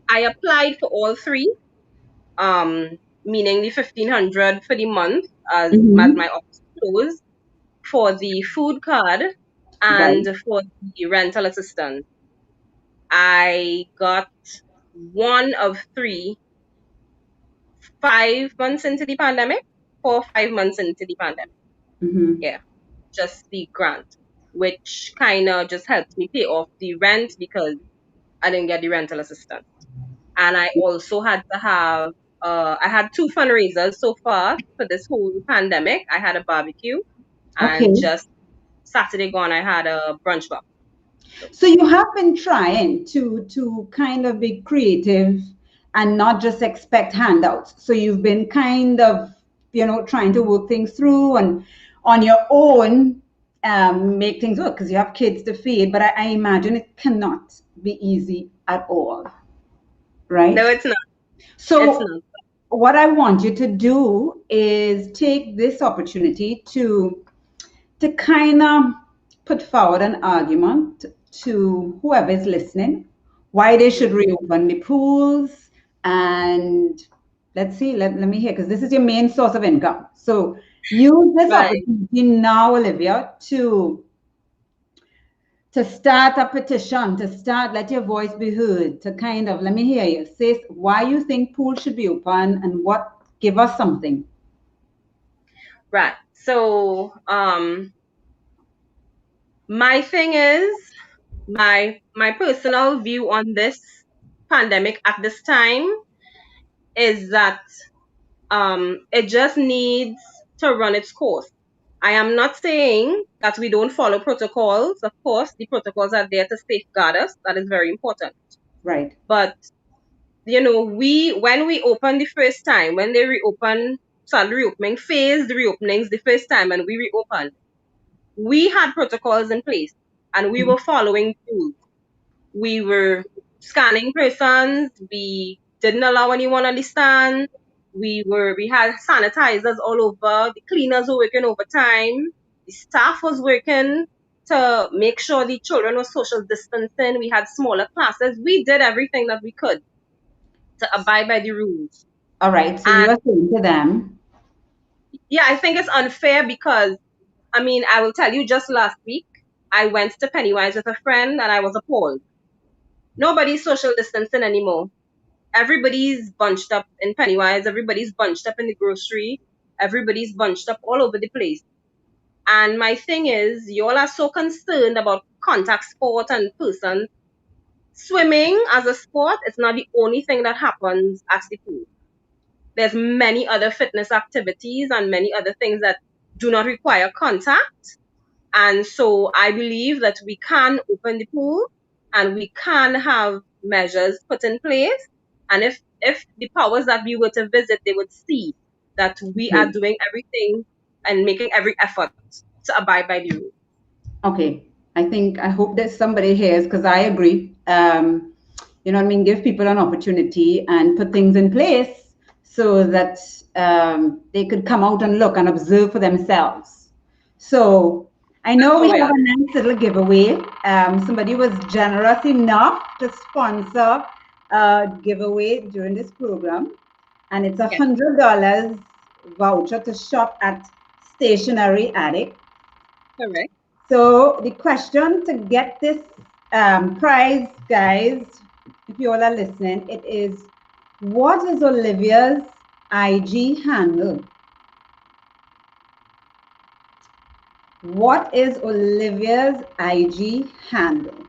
Speaker 20: I applied for all 3. meaning the 1,500 for the month as my office closed, for the food card and for the rental assistance. I got one of 5 months into the pandemic, 4 or 5 months into the pandemic. Yeah, just the grant, which kind of just helped me pay off the rent because I didn't get the rental assistance. And I also had to have, I had 2 fundraisers so far for this whole pandemic. I had a barbecue, and just Saturday gone, I had a brunch bar.
Speaker 19: So you have been trying to kind of be creative and not just expect handouts. So you've been kind of, trying to work things through and on your own make things work because you have kids to feed. But I imagine it cannot be easy at all, right?
Speaker 20: No, it's not.
Speaker 19: So
Speaker 20: it's not.
Speaker 19: What I want you to do is take this opportunity to kind of put forward an argument to whoever is listening, why they should reopen the pools. And let's see, let me hear, because this is your main source of income. So use this opportunity now, Olivia, to start a petition, let your voice be heard, to kind of, let me hear you, say why you think pools should be open and give us something.
Speaker 20: Right. So, my thing is, my personal view on this pandemic at this time is that it just needs to run its course. I am not saying that we don't follow protocols. Of course, the protocols are there to safeguard us. That is very important.
Speaker 19: Right.
Speaker 20: But, when we opened the first time, when they started reopening, phased reopenings the first time, and we reopened, we had protocols in place and we were following rules. We were scanning persons. We didn't allow anyone on the stand. We had sanitizers all over. The cleaners were working overtime. The staff was working to make sure the children were social distancing. We had smaller classes. We did everything that we could to abide by the rules.
Speaker 19: All right. So you are saying to them.
Speaker 20: Yeah, I think it's unfair because, I will tell you, just last week, I went to Pennywise with a friend and I was appalled. Nobody's social distancing anymore. Everybody's bunched up in Pennywise. Everybody's bunched up in the grocery. Everybody's bunched up all over the place. And my thing is, you all are so concerned about contact sport and person. Swimming as a sport, it's not the only thing that happens at the pool. There's many other fitness activities and many other things that do not require contact. And so I believe that we can open the pool and we can have measures put in place. And if the powers that we were to visit, they would see that we are doing everything and making every effort to abide by the rules.
Speaker 19: Okay. I hope that somebody hears, because I agree. Give people an opportunity and put things in place so that they could come out and look and observe for themselves. So I know we have a nice little giveaway. Somebody was generous enough to sponsor a giveaway during this program. And it's $100 voucher to shop at Stationery Addict.
Speaker 20: Correct.
Speaker 19: So the question to get this prize, guys, if you all are listening, it is, what is Olivia's IG handle? What is Olivia's IG handle?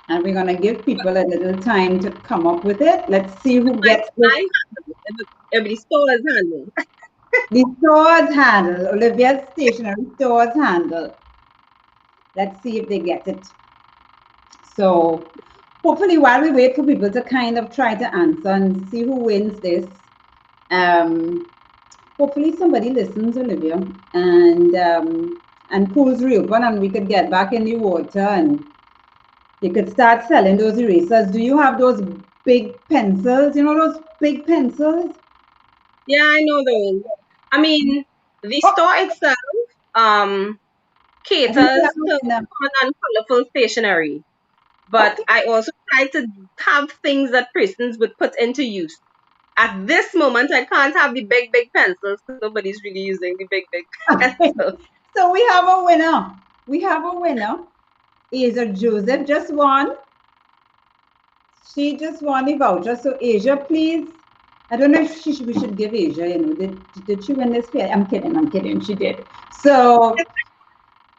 Speaker 19: And we're going to give people a little time to come up with it. Let's see who gets it.
Speaker 20: The store's handle.
Speaker 19: The store's handle. Olivia's Stationery store's handle. Let's see if they get it. So hopefully while we wait for people to kind of try to answer and see who wins this, hopefully somebody listens, Olivia, and pools reopen and we could get back in the water and you could start selling those erasers. Do you have those big pencils? You know those big pencils?
Speaker 20: Yeah, I know those. The store itself caters to fun and colorful stationery. But I also try to have things that persons would put into use. at this moment, I can't have the big pencils because nobody's really using the big pencils.
Speaker 19: So we have a winner. We have a winner. Asia Joseph just won. She just won the voucher. So Asia, please. I don't know if we should give Asia, you know, did she win this pair? I'm kidding, she did. So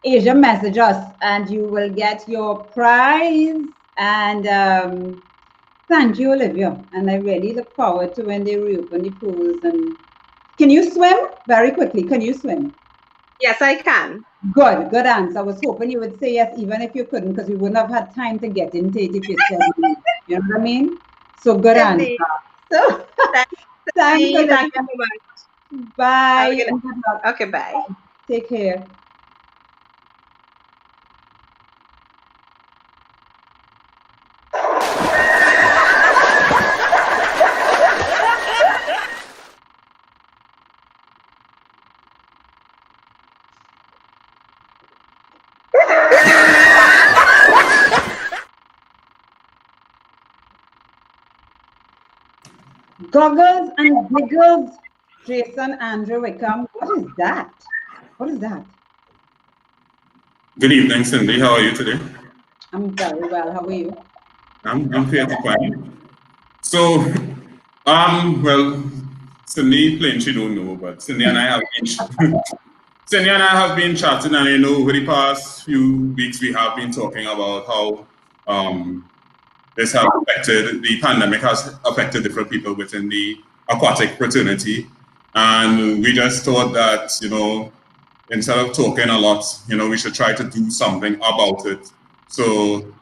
Speaker 19: Asia, message us and you will get your prize. And thank you, Olivia. And I really look forward to when they reopen the pools. And can you swim? Very quickly, can you swim?
Speaker 20: Yes, I can.
Speaker 19: Good answer. I was hoping you would say yes, even if you couldn't, because we wouldn't have had time to get into it if you said no. You know what I mean? So good answer. So thanks,
Speaker 20: Thank you so much.
Speaker 19: Bye.
Speaker 20: Okay, bye.
Speaker 19: Take care. Goggles and giggles, Jason Andrew Wickham. What is that? What is that?
Speaker 6: Good evening, Cindy. How are you today?
Speaker 19: I'm very well. How are you?
Speaker 6: I'm fairly fine. So, well, Cindy claims she don't know, but Cindy and I have been Cindy and I have been chatting, and you know, over the past few weeks we have been talking about how this has affected, the pandemic has affected different people within the aquatic fraternity. And we just thought that, you know, instead of talking a lot, you know, we should try to do something about it. So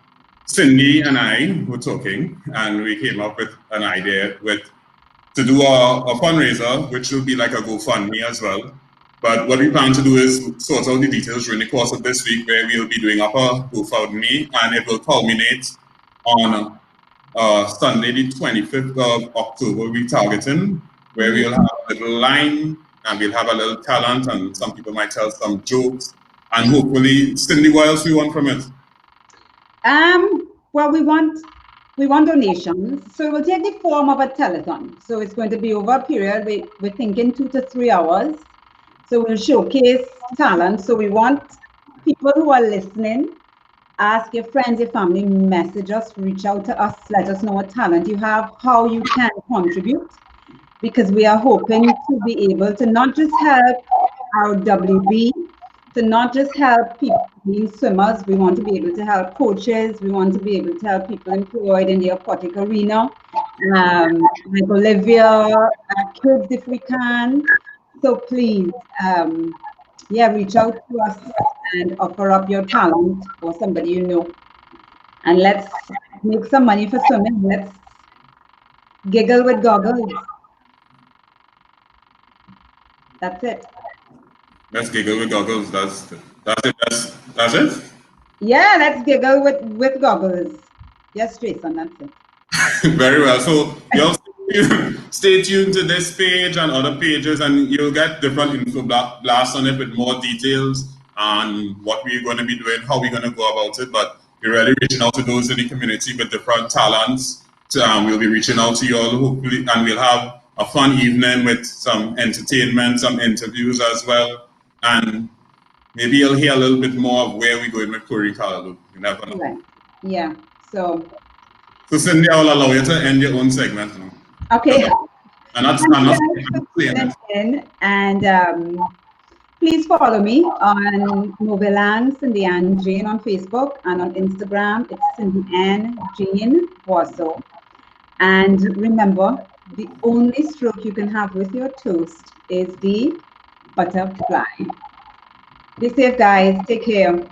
Speaker 6: Cindy and I were talking and we came up with an idea to do a fundraiser, which will be like a GoFundMe as well. But what we plan to do is sort out the details during the course of this week, where we'll be doing up a GoFundMe, and it will culminate on Sunday, the 25th of October, we're targeting, where we'll have a little line and we'll have a little talent, and some people might tell some jokes, and hopefully, Cindy, what else we want from it?
Speaker 19: Well, we want donations. So it will take the form of a telethon. So it's going to be over a period, we're thinking 2 to 3 hours. So we'll showcase talent. So we want people who are listening, ask your friends, your family, message us, reach out to us, let us know what talent you have, how you can contribute, because we are hoping to be able to not just help our WB, to not just help people being swimmers, we want to be able to help coaches, we want to be able to help people employed in the aquatic arena, like Olivia, kids if we can. So please, reach out to us and offer up your talent or somebody you know. And let's make some money for swimming. Let's giggle with goggles. That's it.
Speaker 6: Let's giggle with goggles. That's it. That's it?
Speaker 19: Yeah, let's giggle with goggles. Yes, Jason, that's it.
Speaker 6: Very well. So y'all stay tuned to this page and other pages, and you'll get different info blasts on it with more details on what we're going to be doing, how we're going to go about it. But we're really reaching out to those in the community with different talents. We'll be reaching out to you all, hopefully, and we'll have a fun evening with some entertainment, some interviews as well. And maybe you'll hear a little bit more of where we're going with Chlorine Callaloo. You never know.
Speaker 19: Right. Yeah. So
Speaker 6: Cindy, I will allow you to end your own segment now.
Speaker 19: Okay.
Speaker 6: And
Speaker 19: please follow me on Moviland, Cindy Ann Jane on Facebook, and on Instagram, it's Cindy Ann Jane Warsaw. And remember, the only stroke you can have with your toast is the butterfly. Be safe, guys. Take care.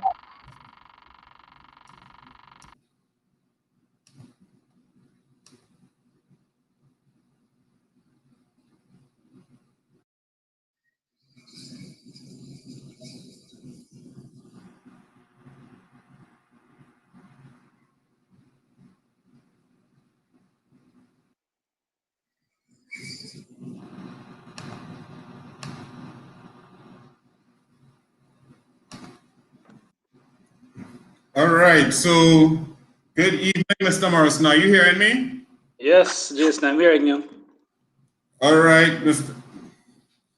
Speaker 6: All right, so good evening, Mr. Morrison. Are you hearing me?
Speaker 21: Yes, Jason, I'm hearing you.
Speaker 6: All right, Mr.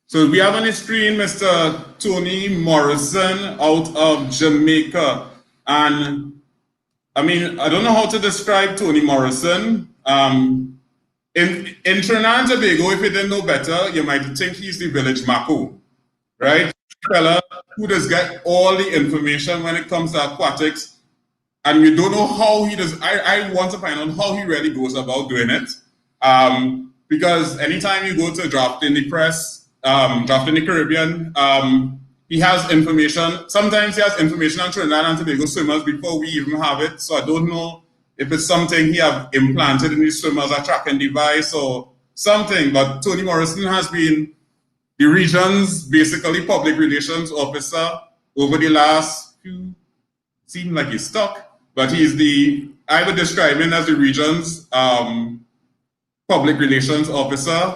Speaker 6: So we have on the screen Mr. Tony Morrison out of Jamaica. And I mean, I don't know how to describe Tony Morrison. In Trinidad and Tobago, if you didn't know better, you might think he's the village Mako, right? Fella who does get all the information when it comes to aquatics, and you don't know how he does. I want to find out how he really goes about doing it. Because anytime you go to Draft in the Press, Draft in the Caribbean, he has information. Sometimes he has information on Trinidad and Tobago swimmers before we even have it. So I don't know if it's something he have implanted in his swimmers, a tracking device or something. But Tony Morrison has been the region's basically public relations officer over the last few, seems like he's stuck, but he's I would describe him as the region's public relations officer,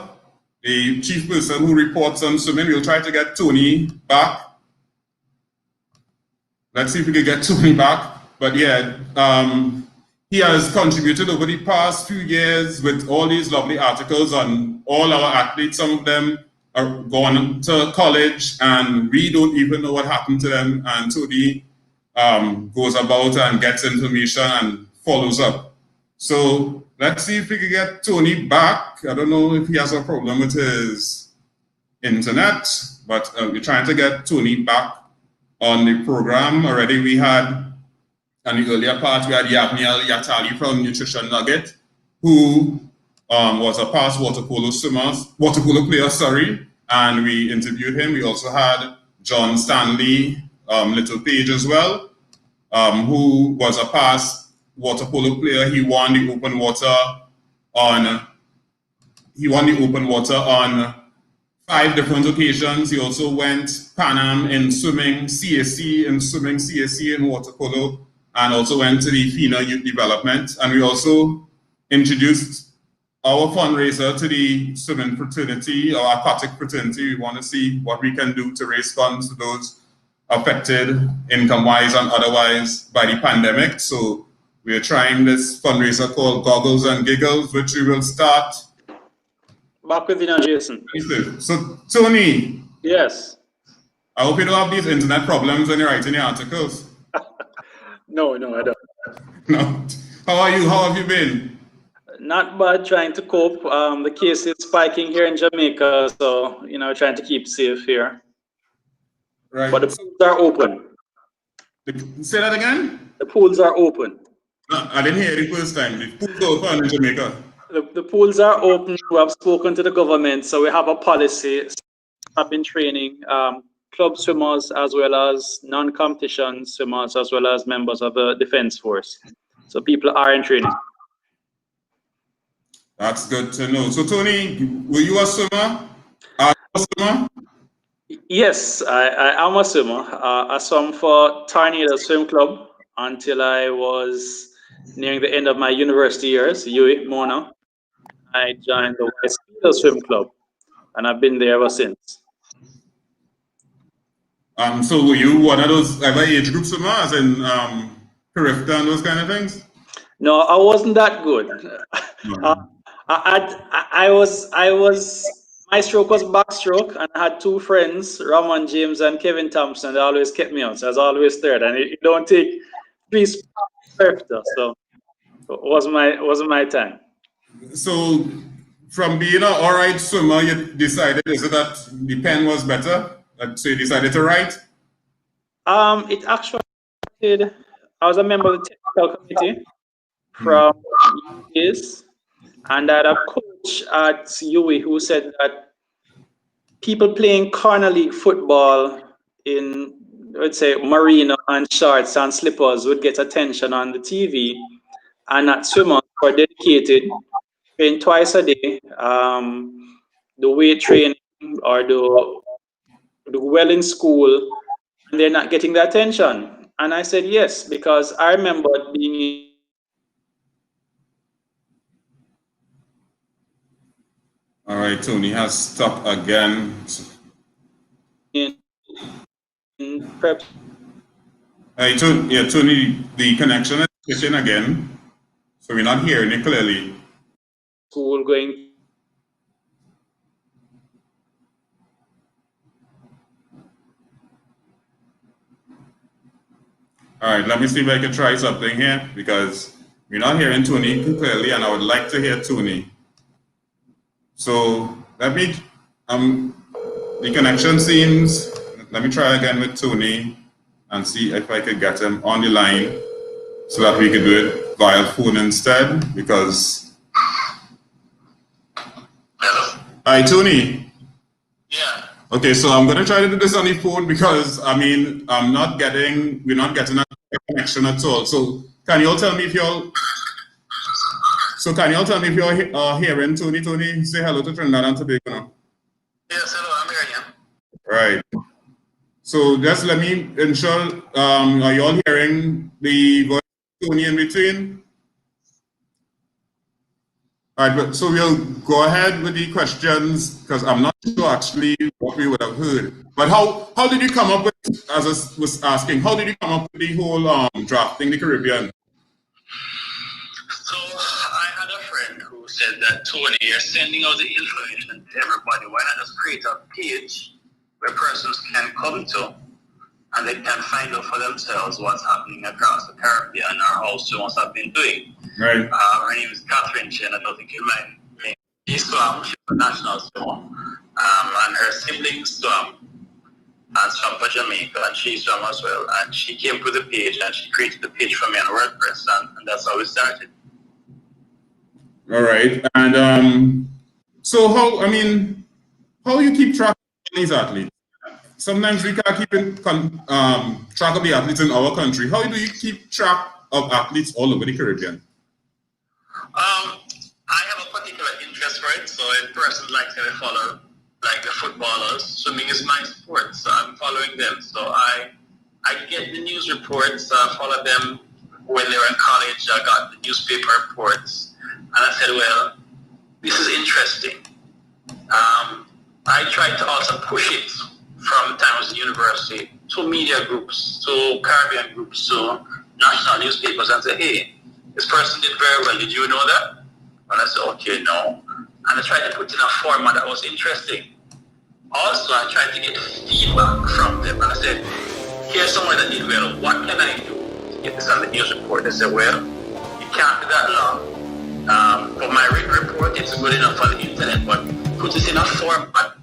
Speaker 6: the chief person who reports on swimming. We'll try to get Tony back. Let's see if we can get Tony back. But yeah, he has contributed over the past few years with all these lovely articles on all our athletes. Some of them are gone to college and we don't even know what happened to them. And Tony goes about and gets information and follows up. So let's see if we can get Tony back. I don't know if he has a problem with his internet, but we're trying to get Tony back on the program. Already we had, in the earlier part, we had Yavniel Yatali from Nutrition Nugget, who was a past water polo player, sorry, and we interviewed him. We also had John Stanley Little Page as well, who was a past water polo player. He won the open water on 5 different occasions. He also went Pan Am in swimming, CAC in water polo, and also went to the FINA Youth Development. And we also introduced our fundraiser to the swimming fraternity, or aquatic fraternity. We want to see what we can do to raise funds for those affected income-wise and otherwise by the pandemic. So we are trying this fundraiser called Goggles and Giggles, which we will start.
Speaker 21: Back with you now, Jason.
Speaker 6: So, Tony.
Speaker 21: Yes.
Speaker 6: I hope you don't have these internet problems when you're writing your articles.
Speaker 21: No, I don't.
Speaker 6: No. How are you? How have you been?
Speaker 21: Not bad, trying to cope. The case is spiking here in Jamaica, so, trying to keep safe here.
Speaker 6: Right.
Speaker 21: But the pools are open.
Speaker 6: Say that again?
Speaker 21: The pools are open.
Speaker 6: No, I didn't hear it the first time. The pools are open in Jamaica.
Speaker 21: The pools are open. We have spoken to the government, so we have a policy. I've been training club swimmers as well as non-competition swimmers as well as members of the defense force. So people are in training.
Speaker 6: That's good to know. So Tony, were you a swimmer? Are you a swimmer?
Speaker 21: Yes, I am a swimmer. I swam for Tornado Swim Club until I was nearing the end of my university years, UANA. I joined the Vice President Swim Club, and I've been there ever since.
Speaker 6: So were you one of those age group swimmers in CARIFTA and those kind of things?
Speaker 21: No, I wasn't that good. My stroke was backstroke, and I had 2 friends, Roman James and Kevin Thompson, that always kept me out. So I was always third, and it don't take 3 spots, so it wasn't my time. So
Speaker 6: from being an alright swimmer, you decided, is it that the pen was better? So you decided to write?
Speaker 21: It actually did. I was a member of the technical committee from years, and I had a coach at UWI who said that people playing corner league football in, let's say, marina and shorts and slippers would get attention on the TV, and that swimmers were dedicated, train twice a day, the weight training or do well in school, and they're not getting the attention. And I said yes, because I remember being
Speaker 6: All right, Tony has stuck again.
Speaker 21: in prep.
Speaker 6: Tony, the connection is switching again, so we're not hearing it clearly.
Speaker 21: School, going
Speaker 6: All right, let me see if I can try something here because we're not hearing Tony clearly, and I would like to hear Tony. So let me, the connection seems, let me try again with Tony and see if I could get him on the line so that we could do it via phone instead because. Hello. Hi, Tony. Yeah. Okay, so I'm going to try to do this on the phone because, I mean, we're not getting a connection at all. So can you all tell me if you're hearing Tony? Tony, say hello to Trinidad and Tobago now. Yes, hello, I'm hearing you. Right. So just let me ensure, are you all hearing the voice of Tony in between? All right, so we'll go ahead with the questions because I'm not sure actually what we would have heard. But how did you come up with, as I was asking, how did you come up with the whole drafting the Caribbean?
Speaker 1: So I had a friend who said that, Tony, you're sending out the information to everybody. Why not just create a page where persons can come to and they can find out for themselves what's happening across the Caribbean or how swimmers have been doing.
Speaker 6: Right.
Speaker 1: Her name is Catherine Chen. I don't think you mind me. She swam, she's a national swimmer. And her siblings swam and swam for Jamaica, and she swam as well. And she came to the page and she created the page for me on WordPress, and that's how we started.
Speaker 6: All right. And so how you keep track of these athletes? Sometimes we can't keep track of the athletes in our country. How do you keep track of athletes all over the Caribbean?
Speaker 1: I have a particular interest for it. So if persons like to follow, like the footballers, swimming is my sport, so I'm following them. So I get the news reports, follow them when they were in college. I got the newspaper reports, and I said, well, this is interesting. I tried to also push it from Times University to media groups, to Caribbean groups, to national newspapers, and say, hey, this person did very well. Did you know that? And I said, okay, no. And I tried to put in a format that was interesting. Also, I tried to get feedback from them. And I said, here's someone that did well. What can I do to get this on the news report? They said, well, it can't be that long. For my written report, it's good enough on the internet, but put it in a format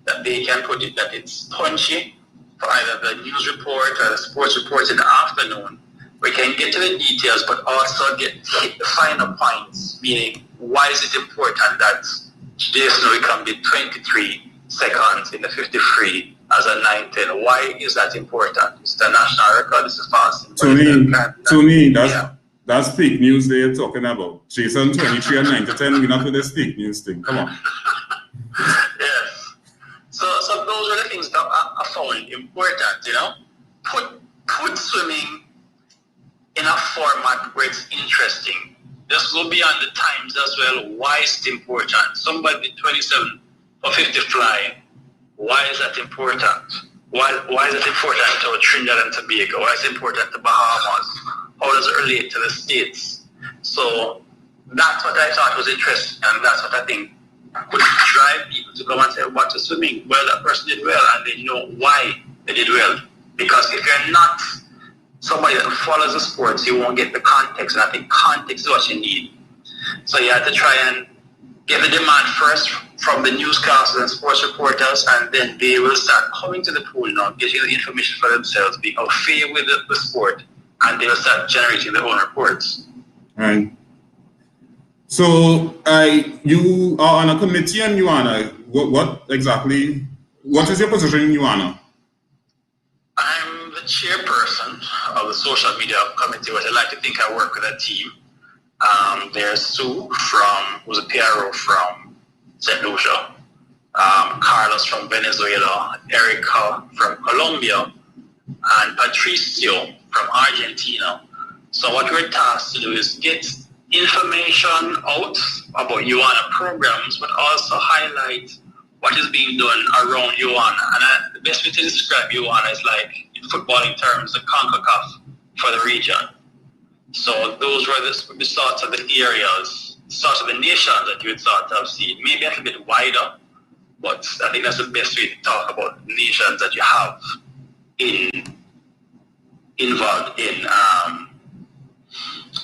Speaker 1: that they can put it, that it's punchy for either the news report or the sports report in the afternoon. We can get to the details, but also hit the finer points, meaning why is it important that Jason Wickham did 23 seconds in the 53 as a 910? Why is that important? It's the national record, it's the fastest.
Speaker 6: Tony, that's fake news they're talking about. Jason 23 and 910, we're not with this fake news thing. Come on.
Speaker 1: Yes. So those are the things that I found important, you know? Put swimming in a format where it's interesting. Just go beyond the times as well. Why is it important? Somebody did 27 or 50 fly. Why is that important? Why is it important to Trinidad and Tobago? Why is it important to Bahamas? How does it relate to the States? So that's what I thought was interesting, and that's what I think could drive people to come and say, what is swimming? Well, that person did well, and they know why they did well. Because if you're not somebody that follows the sports, you won't get the context, and I think context is what you need. So you have to try and get the demand first from the newscasters and sports reporters, and then they will start coming to the pool now, getting the information for themselves, being au fait with the sport, and they will start generating their own reports.
Speaker 6: Right. So you are on a committee in UANA. What is your position in UANA?
Speaker 1: I'm the chairperson of the social media committee, which I like to think I work with a team. There's Sue who's a PRO from St. Lucia, Carlos from Venezuela, Erica from Colombia, and Patricio from Argentina. So what we're tasked to do is get information out about UANA programs, but also highlight what is being done around UANA. And the best way to describe UANA is like, in footballing terms, the CONCACAF for the region. So those were the sorts of the areas, sorts of the nations that you would sort of see. Maybe a little bit wider, but I think that's the best way to talk about nations that you have in involved in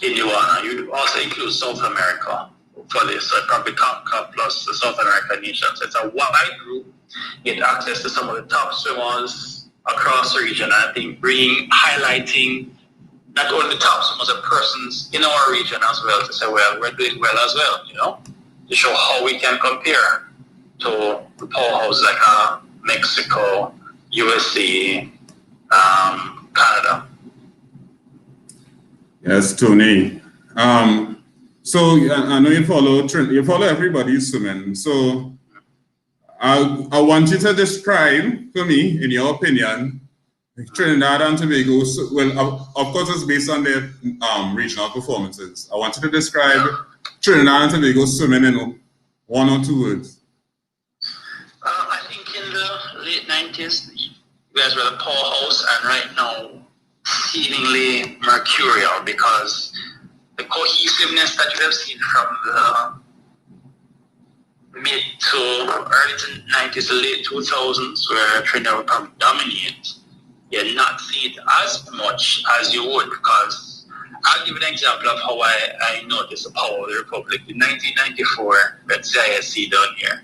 Speaker 1: UANA. You also include South America for this, so probably CONCACAF plus the South American nations. So it's a wide group. Get access to some of the top swimmers across the region. I think highlighting not only the top swimmers, but persons in our region as well to say, well, we're doing well as well, you know, to show how we can compare to the powerhouses like Mexico, USA, Canada.
Speaker 6: Yes, Tony. So I know you follow everybody's swimming. So I want you to describe for me, in your opinion, Trinidad and Tobago. Well, of course, it's based on their regional performances. I want you to describe Trinidad and Tobago swimming in 1 or 2 words.
Speaker 1: I think in the late 90s, you guys were the powerhouse, and right now, seemingly mercurial, because the cohesiveness that you have seen from the mid to early 90s to late 2000s, where Trinidad would probably dominate, you're not seeing it as much as you would, because I'll give an example of how I noticed the power of the Republic. In 1994, at CISC down here,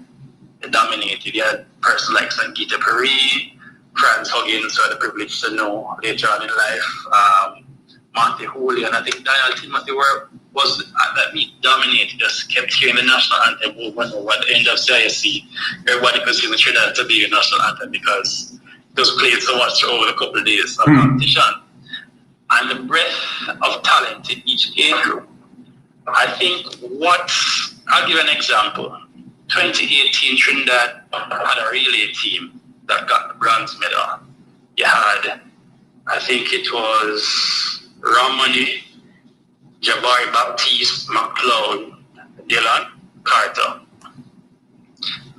Speaker 1: it dominated. You had persons like Sangeeta Perry, Franz Huggins, who I had the privilege to know later on in life, Monty Hooley, and I think Daniel Timothy was at that meet dominated, just kept hearing the national anthem over and over. At the end of CISC, everybody could sing the Trinidad and Tobago national anthem because it was played so much over a couple of days of competition. And the breadth of talent in each age group. I think I'll give an example. 2018 Trinidad had a relay team that got the bronze medal. You had, I think it was Ramani, Jabari Baptiste, McLeod, Dylan, Carter.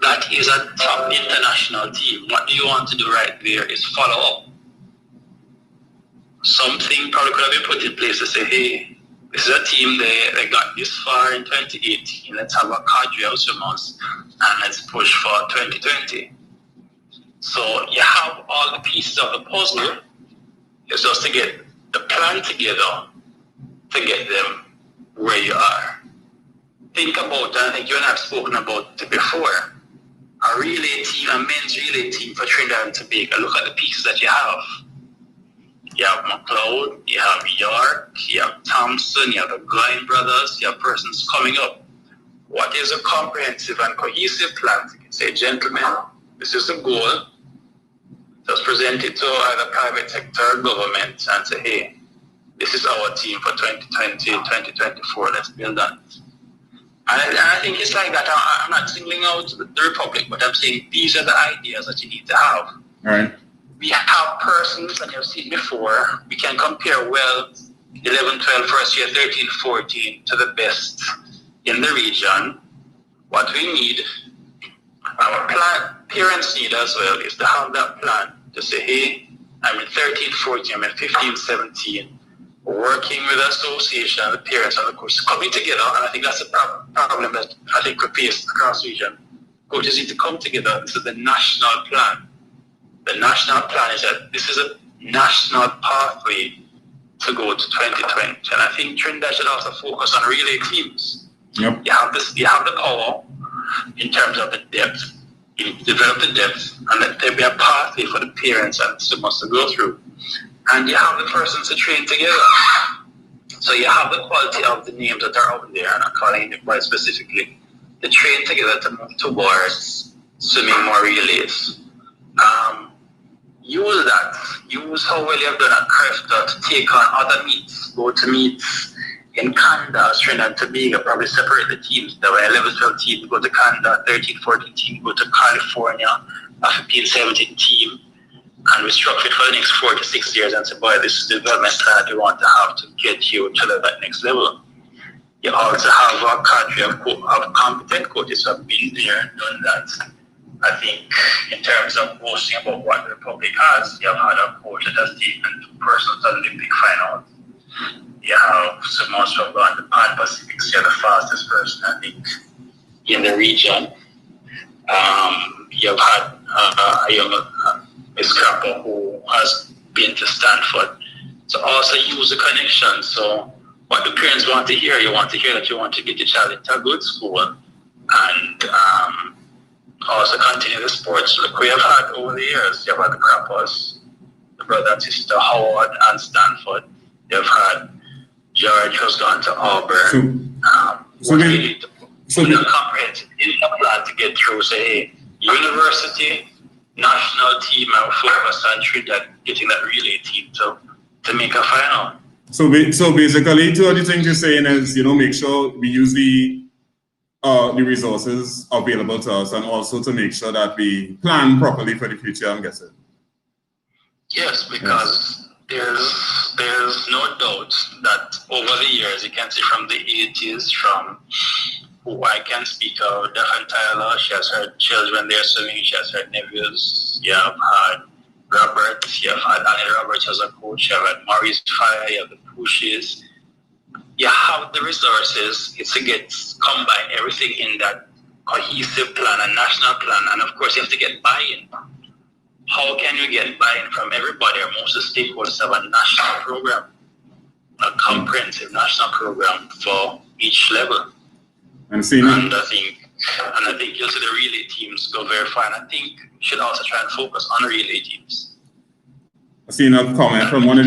Speaker 1: That is a top international team. What do you want to do right there is follow up. Something probably could have been put in place to say, hey, this is a team, they got this far in 2018. Let's have a cadre of swimmers and let's push for 2020. So you have all the pieces of the puzzle. It's just to get the plan together to get them where you are. Think about, and I think you and I have spoken about it before, a relay team, a men's relay team for Trinidad and Tobago. Look at the pieces that you have. You have McLeod, you have York, you have Thompson, you have the Glenn brothers, you have persons coming up. What is a comprehensive and cohesive plan? You can say, gentlemen, this is the goal. Just present it to either private sector or government and say, hey, this is our team for 2020, 2024, let's build that. And I think it's like that. I'm not singling out the Republic, but I'm saying these are the ideas that you need to have.
Speaker 6: All right.
Speaker 1: We have persons, and you've seen before, we can compare well 11, 12, first year, 13, 14 to the best in the region. What we need, our plan, parents need as well, is to have that plan to say, hey, I'm in 13, 14, I'm in 15, 17, working with the association, the parents, and the coaches, coming together, and I think that's a problem that I think could face across the region. Coaches need to come together. This is the national plan. The national plan is that this is a national pathway to go to 2020. And I think Trinidad should also focus on relay teams.
Speaker 6: Yep.
Speaker 1: You have the power in terms of the depth. You develop the depth, and let there be a pathway for the parents and swimmers to go through. And you have the persons to train together. So you have the quality of the names that are out there, and I'm calling it quite specifically, to train together to move towards swimming more relays. Use that. Use how well you have done at CARIFTA to take on other meets. Go to meets in Canada, Trinidad and Tobago, probably separate the teams. There were 11, 12 teams, go to Canada, 13, 14 team, go to California, a 15, 17 team, and we structure it for the next 4 to 6 years and say, boy, this is the development plan that we want to have to get you to that next level. You also have a cadre of competent coaches who have been there and done that. I think in terms of boasting about what the Republic has, you have had a coach that has taken 2 persons to the Olympic finals. You have someone who have gone to Pan Pacific, you're the fastest person, I think, in the region. You've had a young Miss Crapper who has been to Stanford to also use the connection. So what the parents want to hear, you want to hear that you want to get your child into a good school and also continue the sports. Look, we have had over the years, you have had the Crappers, the brother and sister Howard and Stanford. You've had George who's gone to Auburn. Comprehensive plan to get through, say, university, national team, and focus on Trinidad, getting that relay team to make a final.
Speaker 6: So basically, two of the things you're saying is, make sure we use the resources available to us, and also to make sure that we plan properly for the future, I'm guessing.
Speaker 1: Yes, because there's no doubt that over the years, you can see from the 80s, from who I can speak of, Daphne Tyler, she has her children there swimming, she has her nephews, you have had Robert, you have had Annie Roberts as a coach, you have had Maurice Fire, you have the pushes. You have the resources, it's to combine everything in that cohesive plan, a national plan, and of course you have to get buy-in. How can you get buy-in from everybody, or most of the stakeholders have a national program, a comprehensive national program for each level. And I think you'll see the relay teams go very far, and I think we should also try and focus on relay teams.
Speaker 6: I've seen a comment from one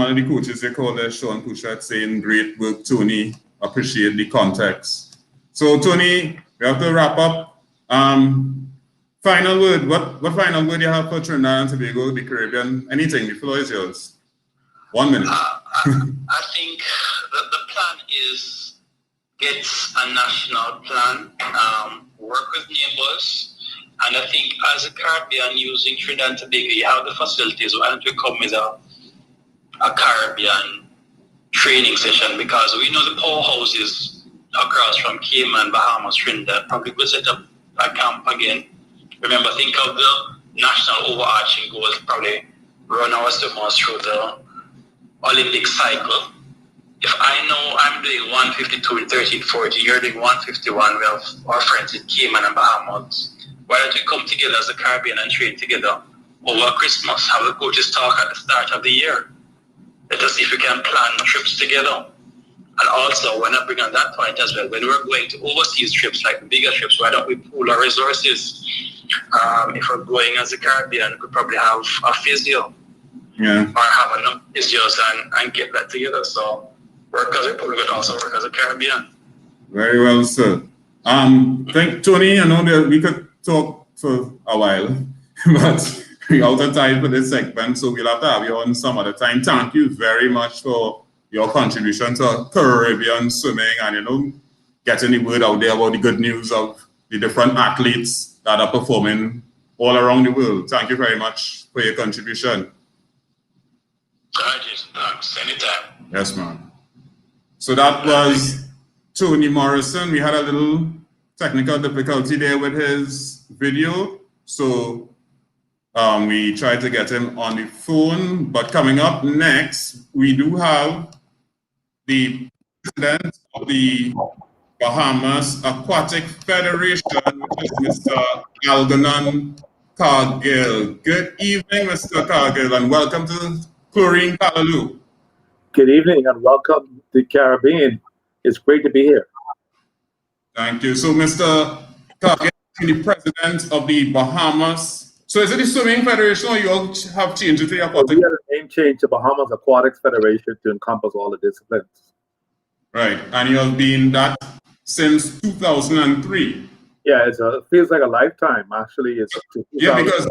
Speaker 6: of the coaches they call Sean Pushat, saying, "Great work, Tony. Appreciate the context." So, Tony, we have to wrap up. Final word. What final word do you have for Trinidad and Tobago, the Caribbean? Anything. The floor is yours. 1 minute.
Speaker 1: I think the plan is get a national plan, work with neighbors. And I think as a Caribbean using Trinidad and Tobago, you have the facilities. Why don't we come with a Caribbean training session? Because we know the powerhouses across from Cayman, Bahamas, Trinidad probably could set up a camp again. Remember, think of the national overarching goals, probably run our swimmers through the Olympic cycle. If I know I'm doing 152 in 1340, you're doing 151, we have our friends in Cayman and Bahamas. Why don't we come together as a Caribbean and train together over Christmas? Have the coaches talk at the start of the year. Let us see if we can plan trips together. And also, when I bring on that point as well, when we're going to overseas trips, like the bigger trips, why don't we pool our resources? If we're going as a Caribbean, we could probably have a physio.
Speaker 6: Yeah.
Speaker 1: Or have enough physios and get that together. So work as a Republic, but also work as a Caribbean.
Speaker 6: Very well, sir. Tony, I know that we could talk for a while, but we're out of time for this segment, so we'll have to have you on some other time. Thank you very much for your contribution to Caribbean swimming and, getting the word out there about the good news of the different athletes that are performing all around the world. Thank you very much for your contribution.
Speaker 1: Thanks. Anytime.
Speaker 6: Yes, ma'am. So that was Tony Morrison. We had a little technical difficulty there with his video, so we tried to get him on the phone. But coming up next, we do have the president of the Bahamas Aquatic Federation, which is Mr. ALGERNON CARGILL. Good evening, Mr. CARGILL, and welcome to Chlorine Callaloo.
Speaker 15: Good evening and welcome to the Caribbean. It's great to be here.
Speaker 6: Thank you. So, Mr. CARGILL, the president of the Bahamas. So, is it the Swimming Federation or you all have changed it to the Aquatic?
Speaker 15: We had a name change to Bahamas Aquatic Federation to encompass all the disciplines.
Speaker 6: Right, and you have been that since 2003.
Speaker 15: Yeah, it feels like a lifetime. Actually, it's
Speaker 6: yeah, because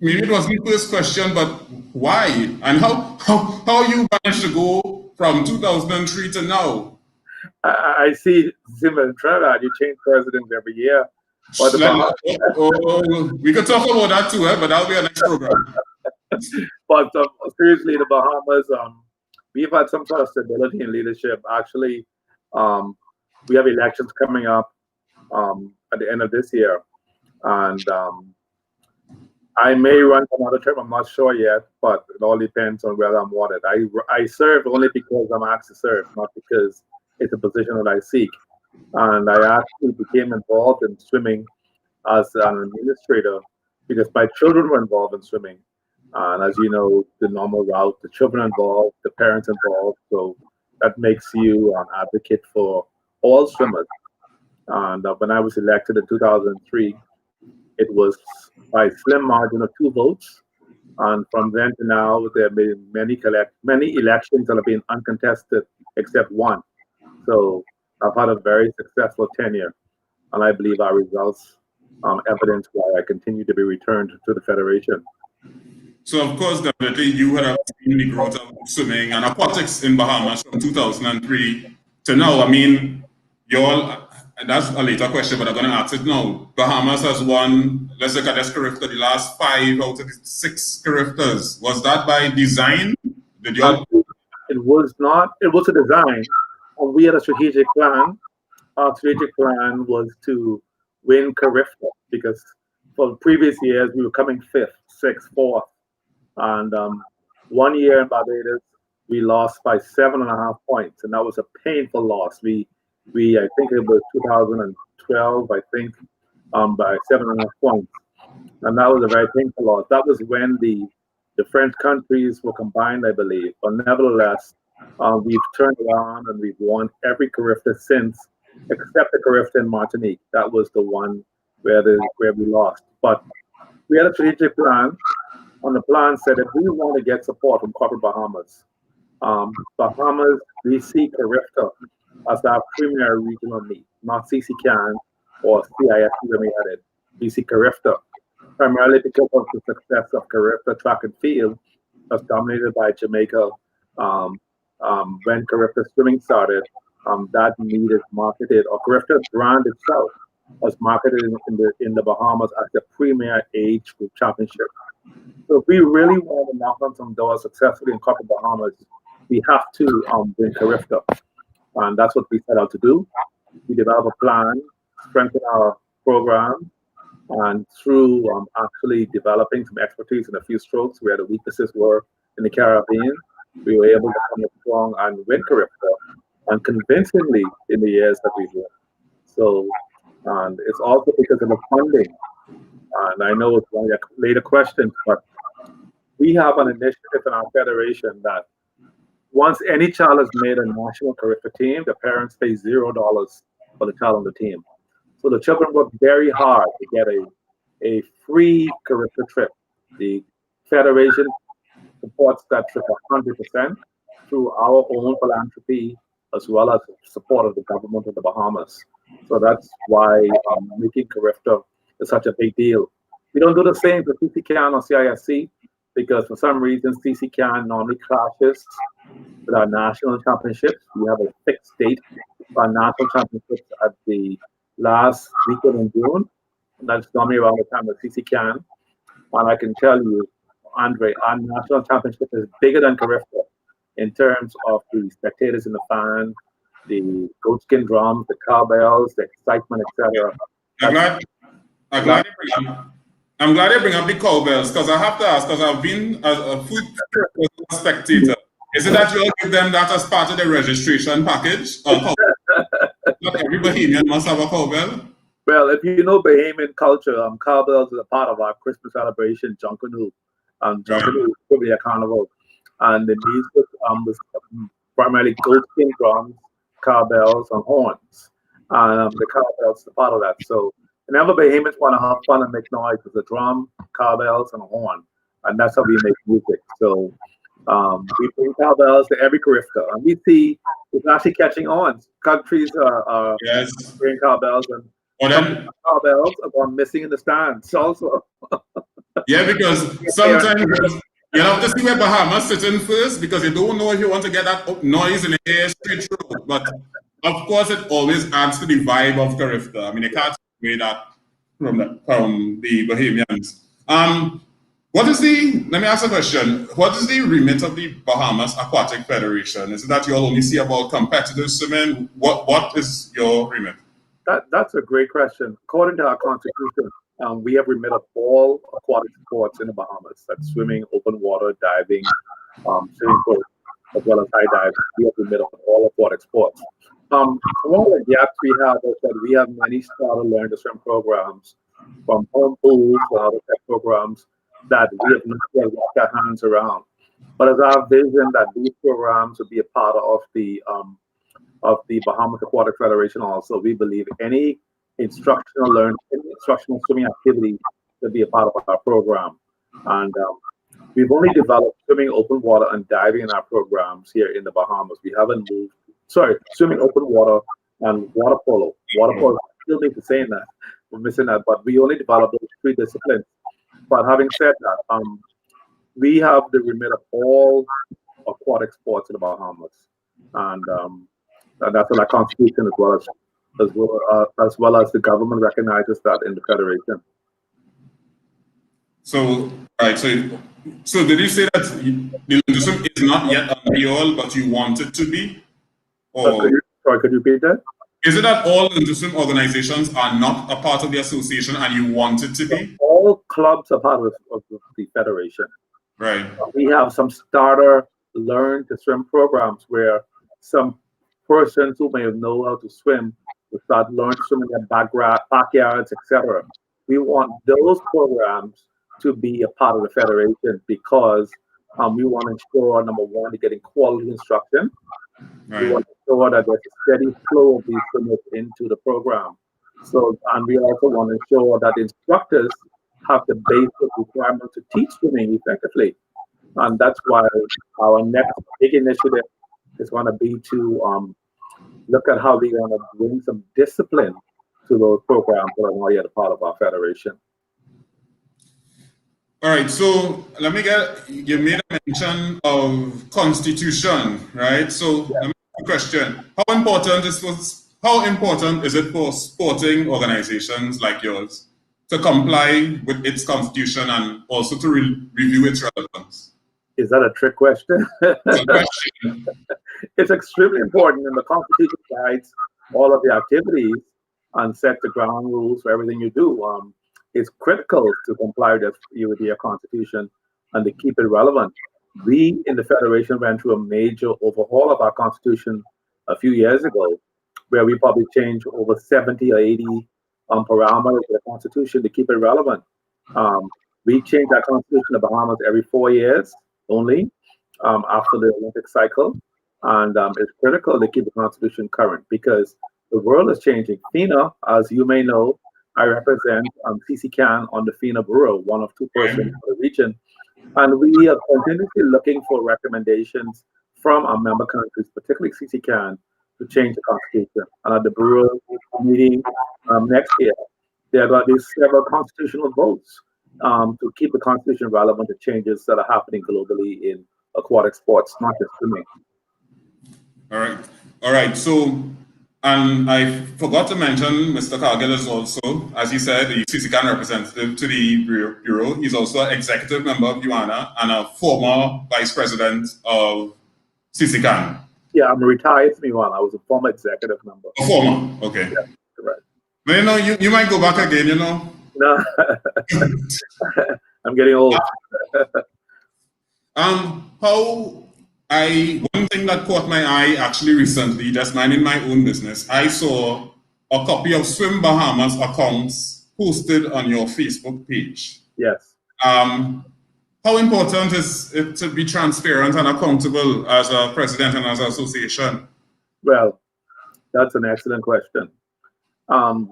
Speaker 6: maybe it was the first question, but why and how you managed to go from 2003 to now?
Speaker 15: I see similar in Trinidad. You change presidents every year. But
Speaker 6: we could talk about that too, but that'll be our next program.
Speaker 15: But seriously, the Bahamas, we've had some sort of stability in leadership. Actually, we have elections coming up at the end of this year, and I may run for another term. I'm not sure yet, but it all depends on whether I'm wanted. I serve only because I'm asked to serve, not because it's a position that I seek. And I actually became involved in swimming as an administrator because my children were involved in swimming. And as you know, the normal route, the children involved, the parents involved. So that makes you an advocate for all swimmers. And when I was elected in 2003, it was by a slim margin of 2 votes. And from then to now, there have been many elections that have been uncontested, except one. So I've had a very successful tenure, and I believe our results evidence why I continue to be returned to the Federation.
Speaker 6: So, of course, definitely, you have seen the growth of swimming and aquatics in Bahamas from 2003 to now. I mean, that's a later question, but I'm going to ask it now. Bahamas has won, let's look at this CARIFTA, the last 5 out of the 6 CARIFTAs. Was that by design? Did you?
Speaker 15: It was not. It was a design. We had a strategic plan. Our strategic plan was to win CARIFTA because for the previous years, we were coming 5th, 6th, 4th. And 1 year in Barbados, we lost by 7.5 points, and that was a painful loss. We I think it was 2012, I think, by 7.5 points, and that was a very painful loss. That was when the French countries were combined, I believe. But nevertheless, we've turned around and we've won every CARIFTA since, except the CARIFTA in Martinique. That was the one where we lost. But we had a strategic plan. And the plan said if we want to get support from corporate Bahamas, we see CARIFTA as our premier regional meet, not CCCAN or CIS when we had it. We see CARIFTA primarily because of the success of CARIFTA track and field, was dominated by Jamaica. When CARIFTA swimming started, that meet is marketed, or CARIFTA brand itself was marketed in the Bahamas as the premier age group championship. So if we really want to knock on some doors successfully in corporate Bahamas, we have to win CARIFTA. And that's what we set out to do. We developed a plan, strengthen our program, and through actually developing some expertise in a few strokes where the weaknesses were in the Caribbean, we were able to come up strong and win CARIFTA, and convincingly in the years that we've won. So, and it's also because of the funding. And I know it's one of your later questions, but we have an initiative in our federation that once any child has made a national CARIFTA team, the parents pay $0 for the child on the team. So the children work very hard to get a free CARIFTA trip. The federation supports that trip 100% through our own philanthropy as well as support of the government of the Bahamas. So that's why making CARIFTA is such a big deal. We don't do the same for CCCAN or CISC because for some reason CCCAN normally clashes with our national championships. We have a fixed date for our national championships at the last weekend in June. And that's normally around the time of CCCAN. And I can tell you, Andre, our national championship is bigger than CARIFTA in terms of the spectators in the fan, the goatskin drums, the cowbells, the excitement, etc.
Speaker 6: I'm glad you bring up the cowbells because I have to ask, because I've been a food spectator. Is it that you all give them that as part of the registration package? Not every Bahamian must have a cowbell.
Speaker 15: Well, if you know Bahamian culture, cowbells is a part of our Christmas celebration, Junkanoo. Junkanoo is probably a carnival. And the music was primarily goatskin drums, cowbells, and horns. And the cowbells is a part of that. So whenever Bahamians want to have fun and make noise, there's a drum, cowbells, and a horn. And that's how we make music. So we bring cowbells to every CARIFTA. And we see it's actually catching on. Countries are bringing cowbells, and some cowbells are gone missing in the stands also.
Speaker 6: Yeah, because sometimes you have to see where Bahamas sits in first because you don't know if you want to get that noise in the air straight through. But of course, it always adds to the vibe of CARIFTA. I mean, you can't take that from the Bahamians. Let me ask a question. What is the remit of the Bahamas Aquatic Federation? Is it that you all only see about competitive swimming? What is your remit?
Speaker 15: That's a great question. According to our constitution, we have remit of all aquatic sports in the Bahamas. That's swimming, open water, diving, swimming pool, as well as high diving. We have remit of all aquatic sports. One of the gaps we have is that we have many starter learn to swim programs, from home pools to other tech programs. that we have not yet got our hands around. But it's our vision that these programs will be a part of the Bahamas Aquatic Federation. Also, we believe any instructional swimming activity to be a part of our program. And we've only developed swimming, open water, and diving in our programs here in the Bahamas. We haven't moved. Sorry, swimming, open water, and water polo. Water polo. I still need to say that. We're missing that, but we only developed those 3 disciplines. But having said that, we have the remit of all aquatic sports in the Bahamas, and that's in our constitution as well as the government recognizes that in the federation.
Speaker 6: So, right. So did you say that the Lundusum is not yet under y'all, but you want it to be? Or
Speaker 15: could you repeat that?
Speaker 6: Is it that all Lundusum organizations are not a part of the association and you want it to be?
Speaker 15: All clubs are part of the federation.
Speaker 6: Right.
Speaker 15: We have some starter learn to swim programs where some persons who may know how to swim will start learning to swim in their backyards, etc. We want those programs to be a part of the federation because we want to ensure, number one, they're getting quality instruction.
Speaker 6: Right.
Speaker 15: We want to ensure that there's a steady flow of these swimmers into the program. So, and we also want to ensure that instructors have the basic requirements to teach swimming effectively. And that's why our next big initiative is going to be to look at how we're going to bring some discipline to those programs that are not yet a part of our federation.
Speaker 6: All right, so let me you made a mention of constitution, right? So let me ask a question. How important is it for sporting organizations like yours to comply with its constitution and also to review its relevance?
Speaker 15: Is that a trick question? It's extremely important, and the Constitution guides all of the activities and set the ground rules for everything you do. It's critical to comply with your Constitution and to keep it relevant. We in the Federation went through a major overhaul of our Constitution a few years ago, where we probably changed over 70 or 80 parameters of the Constitution to keep it relevant. We change our Constitution in the Bahamas every 4 years only after the Olympic cycle. And it's critical to keep the Constitution current because the world is changing. FINA, as you may know, I represent CCCAN on the FINA Bureau, one of 2 persons for the region. And we are continuously looking for recommendations from our member countries, particularly CCCAN, to change the Constitution. And at the Bureau meeting next year, there are going to be several constitutional votes to keep the Constitution relevant to changes that are happening globally in aquatic sports, not just swimming.
Speaker 6: All right. So, and I forgot to mention Mr. Cargill is also, as he said, the CCCAN representative to the Bureau. He's also an executive member of UANA and a former Vice President of CCCAN.
Speaker 15: Yeah, I'm retired from UANA. I was a former executive member.
Speaker 6: A former, okay.
Speaker 15: Yeah, correct.
Speaker 6: But you know, you might go back again, you know?
Speaker 15: No, I'm getting old.
Speaker 6: One thing that caught my eye actually recently, just minding my own business, I saw a copy of Swim Bahamas accounts posted on your Facebook page.
Speaker 15: Yes.
Speaker 6: How important is it to be transparent and accountable as a president and as an association?
Speaker 15: Well, that's an excellent question.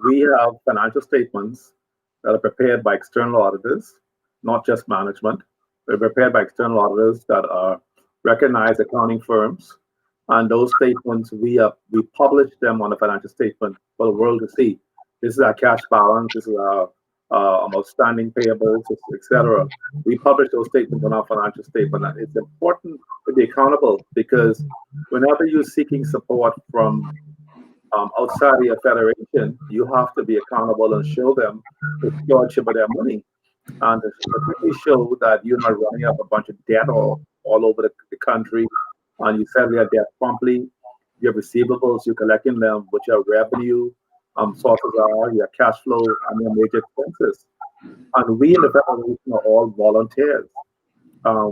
Speaker 15: We have financial statements that are prepared by external auditors, not just management. They're prepared by external auditors that are recognized accounting firms. And those statements, we publish them on a financial statement for the world to see. This is our cash balance, this is our outstanding payables, etc. We publish those statements on our financial statement. And it's important to be accountable because whenever you're seeking support from outside of your federation, you have to be accountable and show them the stewardship of their money. And to show that you're not running up a bunch of debt all over the country, and you settle your debt promptly, your receivables, you're collecting them, what your revenue sources are, your cash flow, and your major expenses. And we in the federation are all volunteers.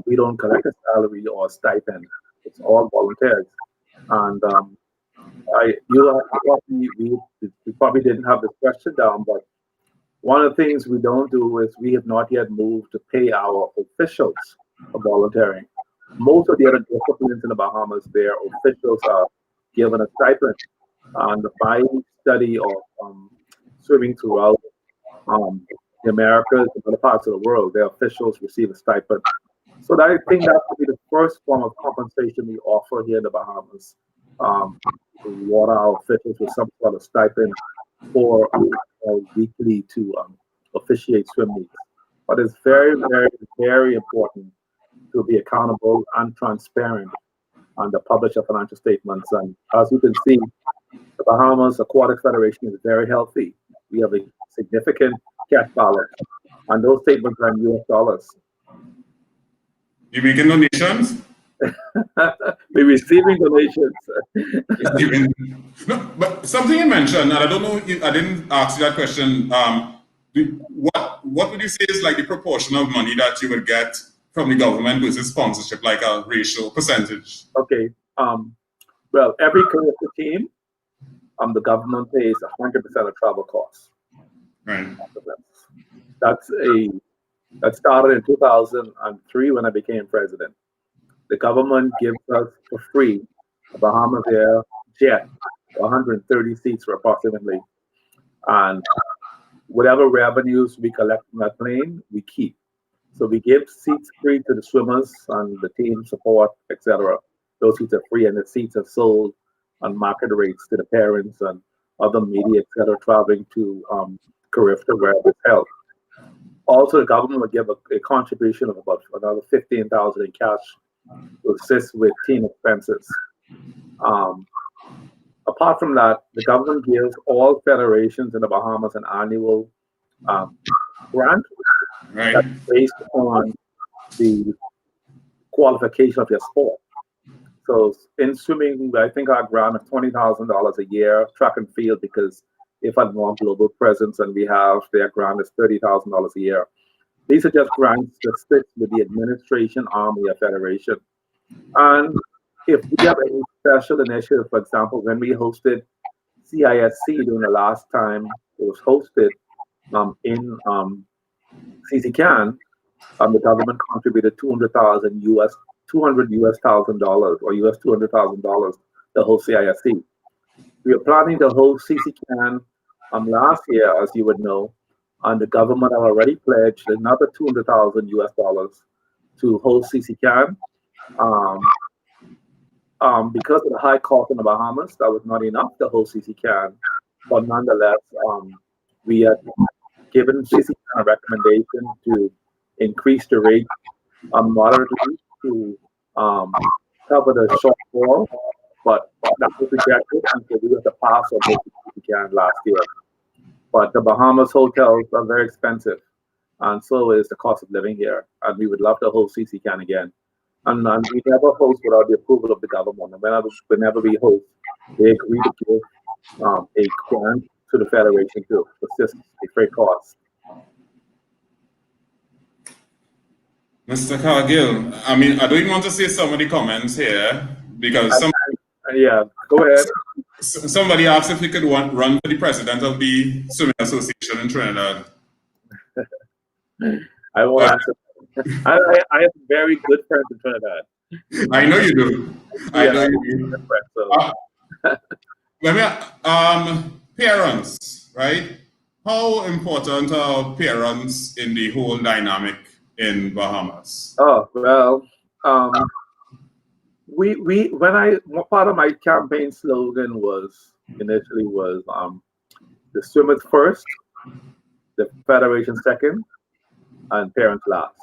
Speaker 15: We don't collect a salary or a stipend. It's all volunteers. And we probably didn't have this question down, but One of the things we don't do is we have not yet moved to pay our officials for volunteering. Most of the other disciplines in the Bahamas, their officials are given a stipend. And my study of swimming throughout the Americas and other parts of the world, their officials receive a stipend. So I think that would be the first form of compensation we offer here in the Bahamas. To reward our officials with some sort of stipend or weekly to officiate swim meets. But it's very, very, very important to be accountable and transparent and to publish our financial statements. And as you can see, the Bahamas Aquatic Federation is very healthy. We have a significant cash balance, and those statements are in US dollars.
Speaker 6: You making donations?
Speaker 15: We're receiving donations.
Speaker 6: No, but something you mentioned, and I don't know, I didn't ask you that question. What would you say is like the proportion of money that you would get from the government versus sponsorship, like a ratio, percentage?
Speaker 15: Okay. Well, every CARIFTA team, the government pays 100% of travel costs.
Speaker 6: Right.
Speaker 15: That started in 2003 when I became president. The government gives us for free a Bahamas Air jet, 130 seats for approximately, and whatever revenues we collect from that plane, we keep. So we give seats free to the swimmers and the team support, etc. Those seats are free, and the seats are sold on market rates to the parents and other media, etc., traveling to CARIFTA where it's held. Also, the government will give a contribution of about another $15,000 in cash to assist with team expenses. Apart from that, the government gives all federations in the Bahamas an annual grant that's based on the qualification of your sport. So in swimming, I think our grant is $20,000 a year. Track and field, because if had more global presence, and we have their grant is $30,000 a year. These are just grants that sit with the administration arm of your federation. And if we have any special initiative, for example, when we hosted CISC during the last time it was hosted in CCCAN, the government contributed $200,000 or US $200,000 to host CISC. We are planning to host CCCAN last year, as you would know, and the government have already pledged another $200,000 US to host CCCAN. Because of the high cost in the Bahamas, that was not enough to host CCCAN. But nonetheless, we had given CCCAN a recommendation to increase the rate moderately to cover the shortfall. But that was rejected, and so we had to pass on CCCAN last year. But the Bahamas hotels are very expensive, and so is the cost of living here. And we would love to host CCCAN again. And we never host without the approval of the government. And whenever we host, they agree to give a grant to the federation to assist the freight costs.
Speaker 6: Mr. Cargill, I mean, I don't even want to say so many comments here because
Speaker 15: yeah, go ahead.
Speaker 6: Somebody asked if you could run for the president of the Swimming Association in Trinidad.
Speaker 15: I will answer. I have very good friends in Trinidad.
Speaker 6: I know you do. I know you do. Parents, right? How important are parents in the whole dynamic in Bahamas?
Speaker 15: Oh well, part of my campaign slogan was initially the swimmers first, the federation second, and parents last.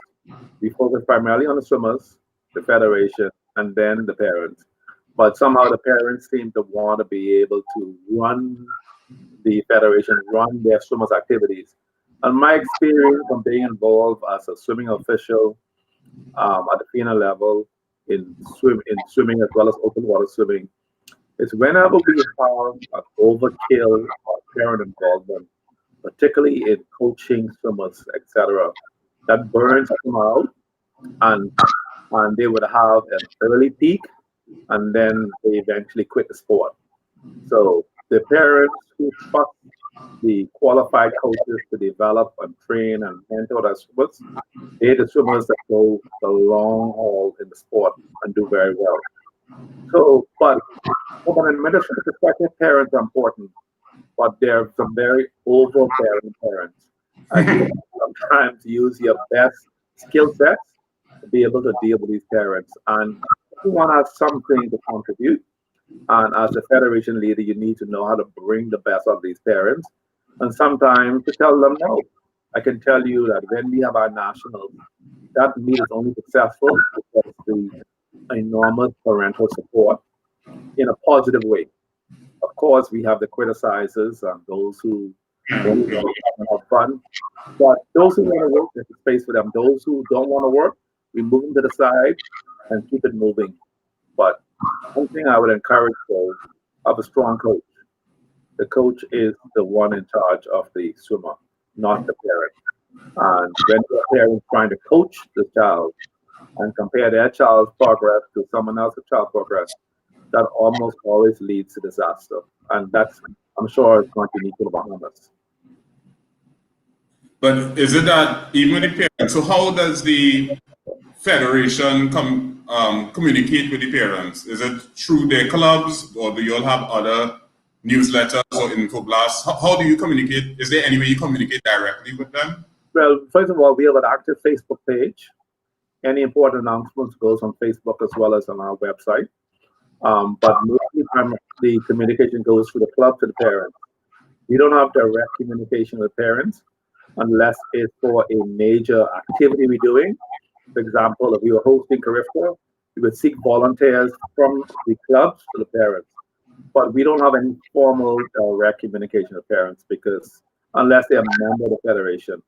Speaker 15: We focus primarily on the swimmers, the federation, and then the parents. But somehow the parents seem to want to be able to run the federation, run their swimmers' activities. And my experience from being involved as a swimming official at the FINA level in swimming as well as open water swimming is whenever we have an overkill of parent involvement, particularly in coaching swimmers, etc., that burns them out, and they would have an early peak, and then they eventually quit the sport. So the parents who trust the qualified coaches to develop and train and mentor the swimmers. They're the swimmers that go the long haul in the sport and do very well. So, but from an administrative perspective, parents are important, but there are some very overbearing parents. And you sometimes use your best skill sets to be able to deal with these parents. And everyone has something to contribute. And as a federation leader, you need to know how to bring the best of these parents. And sometimes to tell them no. I can tell you that when we have our nationals, that meet is only successful because the enormous parental support in a positive way. Of course, we have the criticizers and those who don't want to have fun. But those who want to work, there's a space for them. Those who don't want to work, we move them to the side and keep it moving. But one thing I would encourage, though, of a strong coach. The coach is the one in charge of the swimmer, not the parent. And when the parent is trying to coach the child and compare their child's progress to someone else's child's progress, that almost always leads to disaster. And that's, I'm sure, it's not unique to the Bahamas.
Speaker 6: But is it that even with the parents, so how does the federation communicate with the parents? Is it through their clubs, or do you all have other newsletters or info blasts? How do you communicate? Is there any way you communicate directly with them?
Speaker 15: Well, first of all, we have an active Facebook page. Any important announcements goes on Facebook as well as on our website. But mostly the communication goes through the club to the parents. We don't have direct communication with parents unless it's for a major activity we're doing. For example, if we were hosting CARIFTA, we would seek volunteers from the clubs to the parents. But we don't have any formal direct communication with parents because unless they're a member of the federation.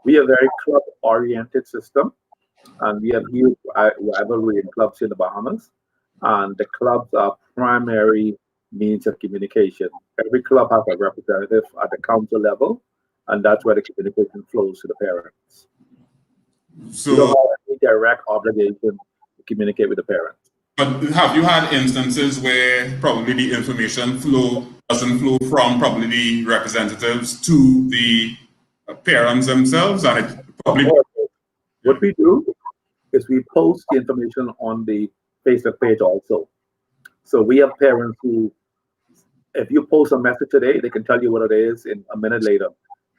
Speaker 15: We are a very club-oriented system, and we have huge rivalry in clubs in the Bahamas, and the clubs are primary means of communication. Every club has a representative at the council level, and that's where the communication flows to the parents. So we don't have any direct obligation to communicate with the parents.
Speaker 6: But have you had instances where probably the information flow doesn't flow from probably the representatives to the parents themselves? And it probably...
Speaker 15: What we do is we post the information on the Facebook page also. So we have parents who, if you post a message today, they can tell you what it is in a minute later.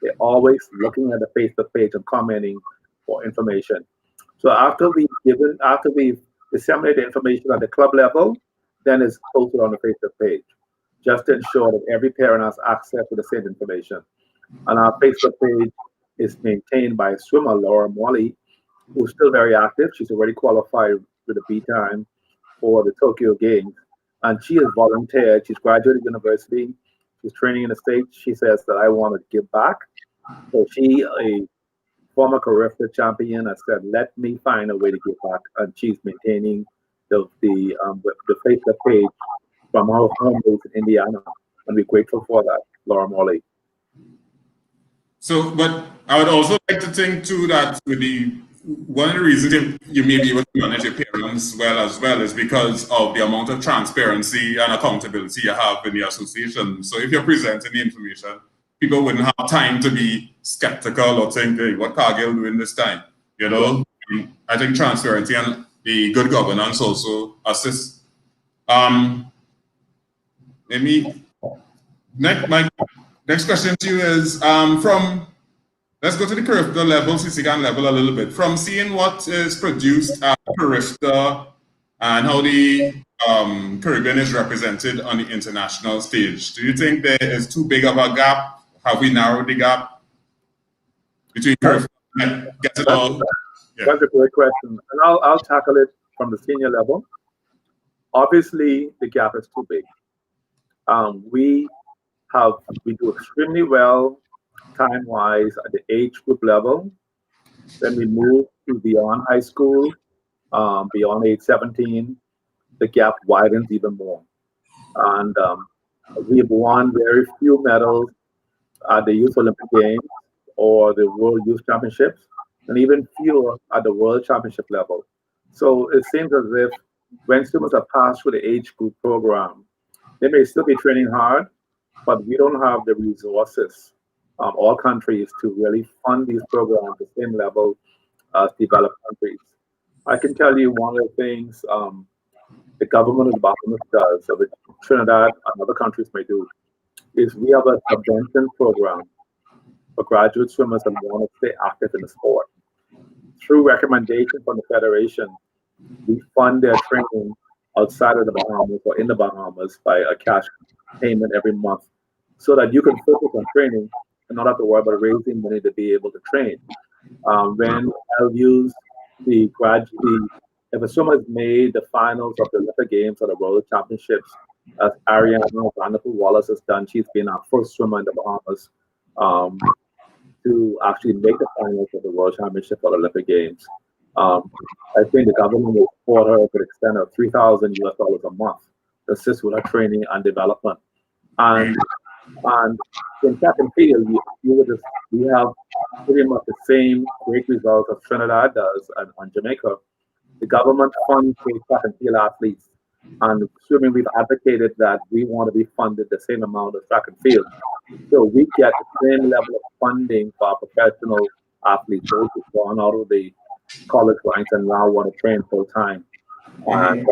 Speaker 15: They're always looking at the Facebook page and commenting for information. So after we disseminate the information at the club level, then it's posted on the Facebook page, just to ensure that every parent has access to the same information. And our Facebook page is maintained by swimmer Laura Molly, who's still very active. She's already qualified with the B time for the Tokyo Games. And she has volunteered. She's graduated university. She's training in the States. She says that I want to give back. So she, a former CARIFTA champion, has said, let me find a way to give back. And she's maintaining the Facebook page from her home base in Indiana. And we're grateful for that, Laura Molly.
Speaker 6: So, but I would also like to think too that with one of the reasons you may be able to manage your parents well is because of the amount of transparency and accountability you have in the association. So if you're presenting the information, people wouldn't have time to be skeptical or think, hey, what Cargill doing this time? You know, I think transparency and the good governance also assist. My next question to you is let's go to the CARIFTA level, CCCAN level a little bit. From seeing what is produced at CARIFTA and how the Caribbean is represented on the international stage, do you think there is too big of a gap? Have we narrowed the gap between CARIFTA and get it all? Yeah.
Speaker 15: That's a great question. And I'll tackle it from the senior level. Obviously, the gap is too big. We do extremely well time-wise at the age group level. Then we move to beyond high school, beyond age 17, the gap widens even more. And we have won very few medals at the Youth Olympic Games or the World Youth Championships, and even fewer at the World Championship level. So it seems as if when students are passed through the age group program, they may still be training hard, but we don't have the resources, all countries, to really fund these programs at the same level as developed countries. I can tell you one of the things the government of the Bahamas does, so which Trinidad and other countries may do, is we have a subvention program for graduate swimmers that want to stay active in the sport. Through recommendation from the Federation, we fund their training outside of the Bahamas or in the Bahamas by a cash payment every month, so that you can focus on training and not have to worry about raising money to be able to train. When I'll use if a swimmer has made the finals of the Olympic Games or the World Championships, as Ariana Vanderpool Wallace has done, she's been our first swimmer in the Bahamas to actually make the finals of the World Championship or the Olympic Games. I think the government will support her to the extent of $3,000 a month to assist with her training and development. And in track and field, we have pretty much the same great results as Trinidad does and Jamaica. The government funds track and field athletes, and swimming, we've advocated that we want to be funded the same amount as track and field. So we get the same level of funding for our professional athletes, those who've gone out of the college ranks and now want to train full time. And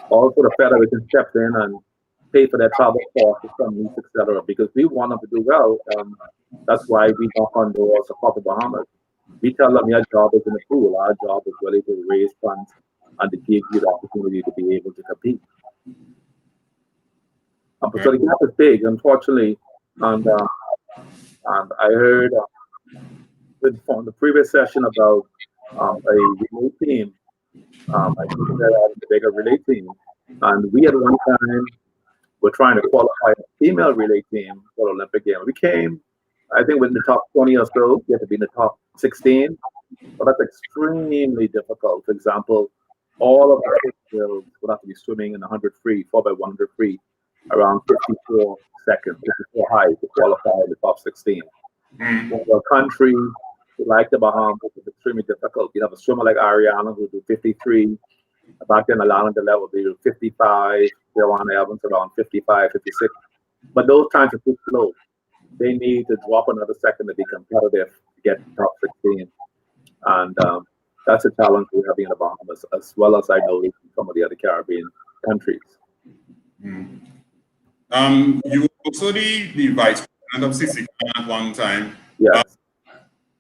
Speaker 15: also the Federation steps in and pay for their travel costs, some meets, etc. Because we want them to do well. That's why we knock on doors across the Bahamas. We tell them your job is in the pool. Our job is really to raise funds and to give you the opportunity to be able to compete. So the gap is big, unfortunately. And I heard from the previous session about a relay team. I think that a bigger relay team. And we at one time were trying to qualify a female relay team for the Olympic Games. We came, I think, within the top 20 or so. You have to be in the top 16. But that's extremely difficult. For example, all of the girls would have to be swimming in 100 free, 4x100 free, around 54 seconds, 54 high to qualify in the top 16. For a country like the Bahamas, it's extremely difficult. You have a swimmer like Ariana who do 53. Back then, Alana Delette would do 55. Joanna Evans around 55, 56. But those times are too slow. They need to drop another second to be competitive to get to top 16. And that's a challenge we're having in the Bahamas, as well as I know in some of the other Caribbean countries.
Speaker 6: You were also the Vice President of CCCAN at one time.
Speaker 15: Yes.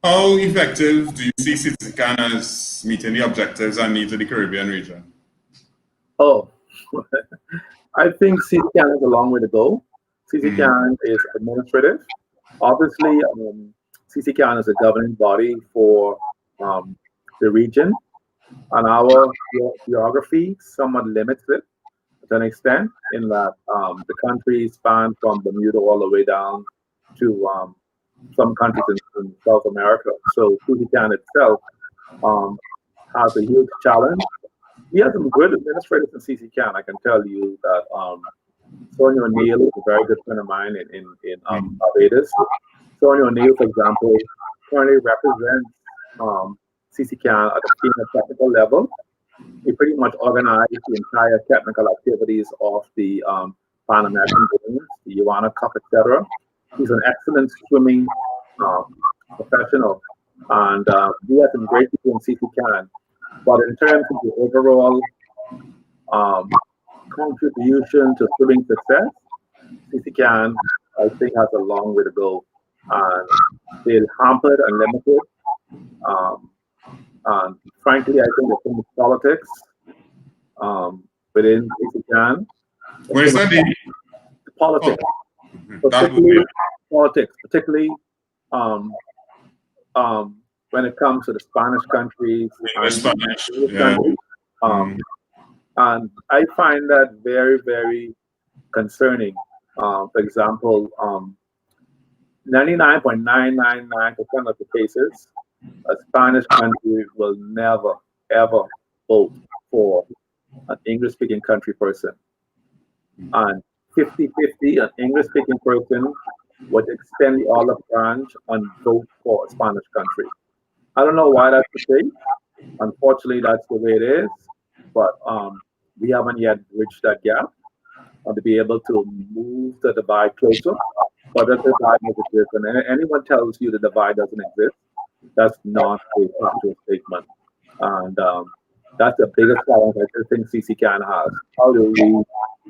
Speaker 6: How effective do you see CCCAN as meeting the objectives and needs of the Caribbean region?
Speaker 15: Oh, I think CCCAN has a long way to go. CCCAN is administrative. Obviously, CCCAN is a governing body for the region, and our geography somewhat limits it to an extent in that the country span from Bermuda all the way down to some countries in South America. So CCCAN itself has a huge challenge. We have some good administrators in CCCAN. I can tell you that Sonia O'Neill is a very good friend of mine in Barbados. Sonia O'Neill, for example, currently represents CCCAN at the FINA technical level. He pretty much organized the entire technical activities of the Pan American Games, the UANA Cup, etc. He's an excellent swimming professional, and we have some great people in CCCAN. But in terms of the overall contribution to swimming success, CCCAN, I think, has a long way to go. And they're hampered and limited. And frankly, I think there's so much politics within CCCAN.
Speaker 6: Where's that?
Speaker 15: The politics. Particularly when it comes to the Spanish countries. And I find that very, very concerning. For example, 99.999% of the cases, a Spanish country will never, ever vote for an English-speaking country person. And 50-50, an English-speaking person would extend the olive branch and vote for a Spanish country. I don't know why that's the case. Unfortunately, that's the way it is. But we haven't yet bridged that gap. to be able to move the divide closer. But the divide doesn't exist, and anyone tells you the divide doesn't exist, that's not a factual statement. And that's the biggest challenge I think CCCAN has. How do we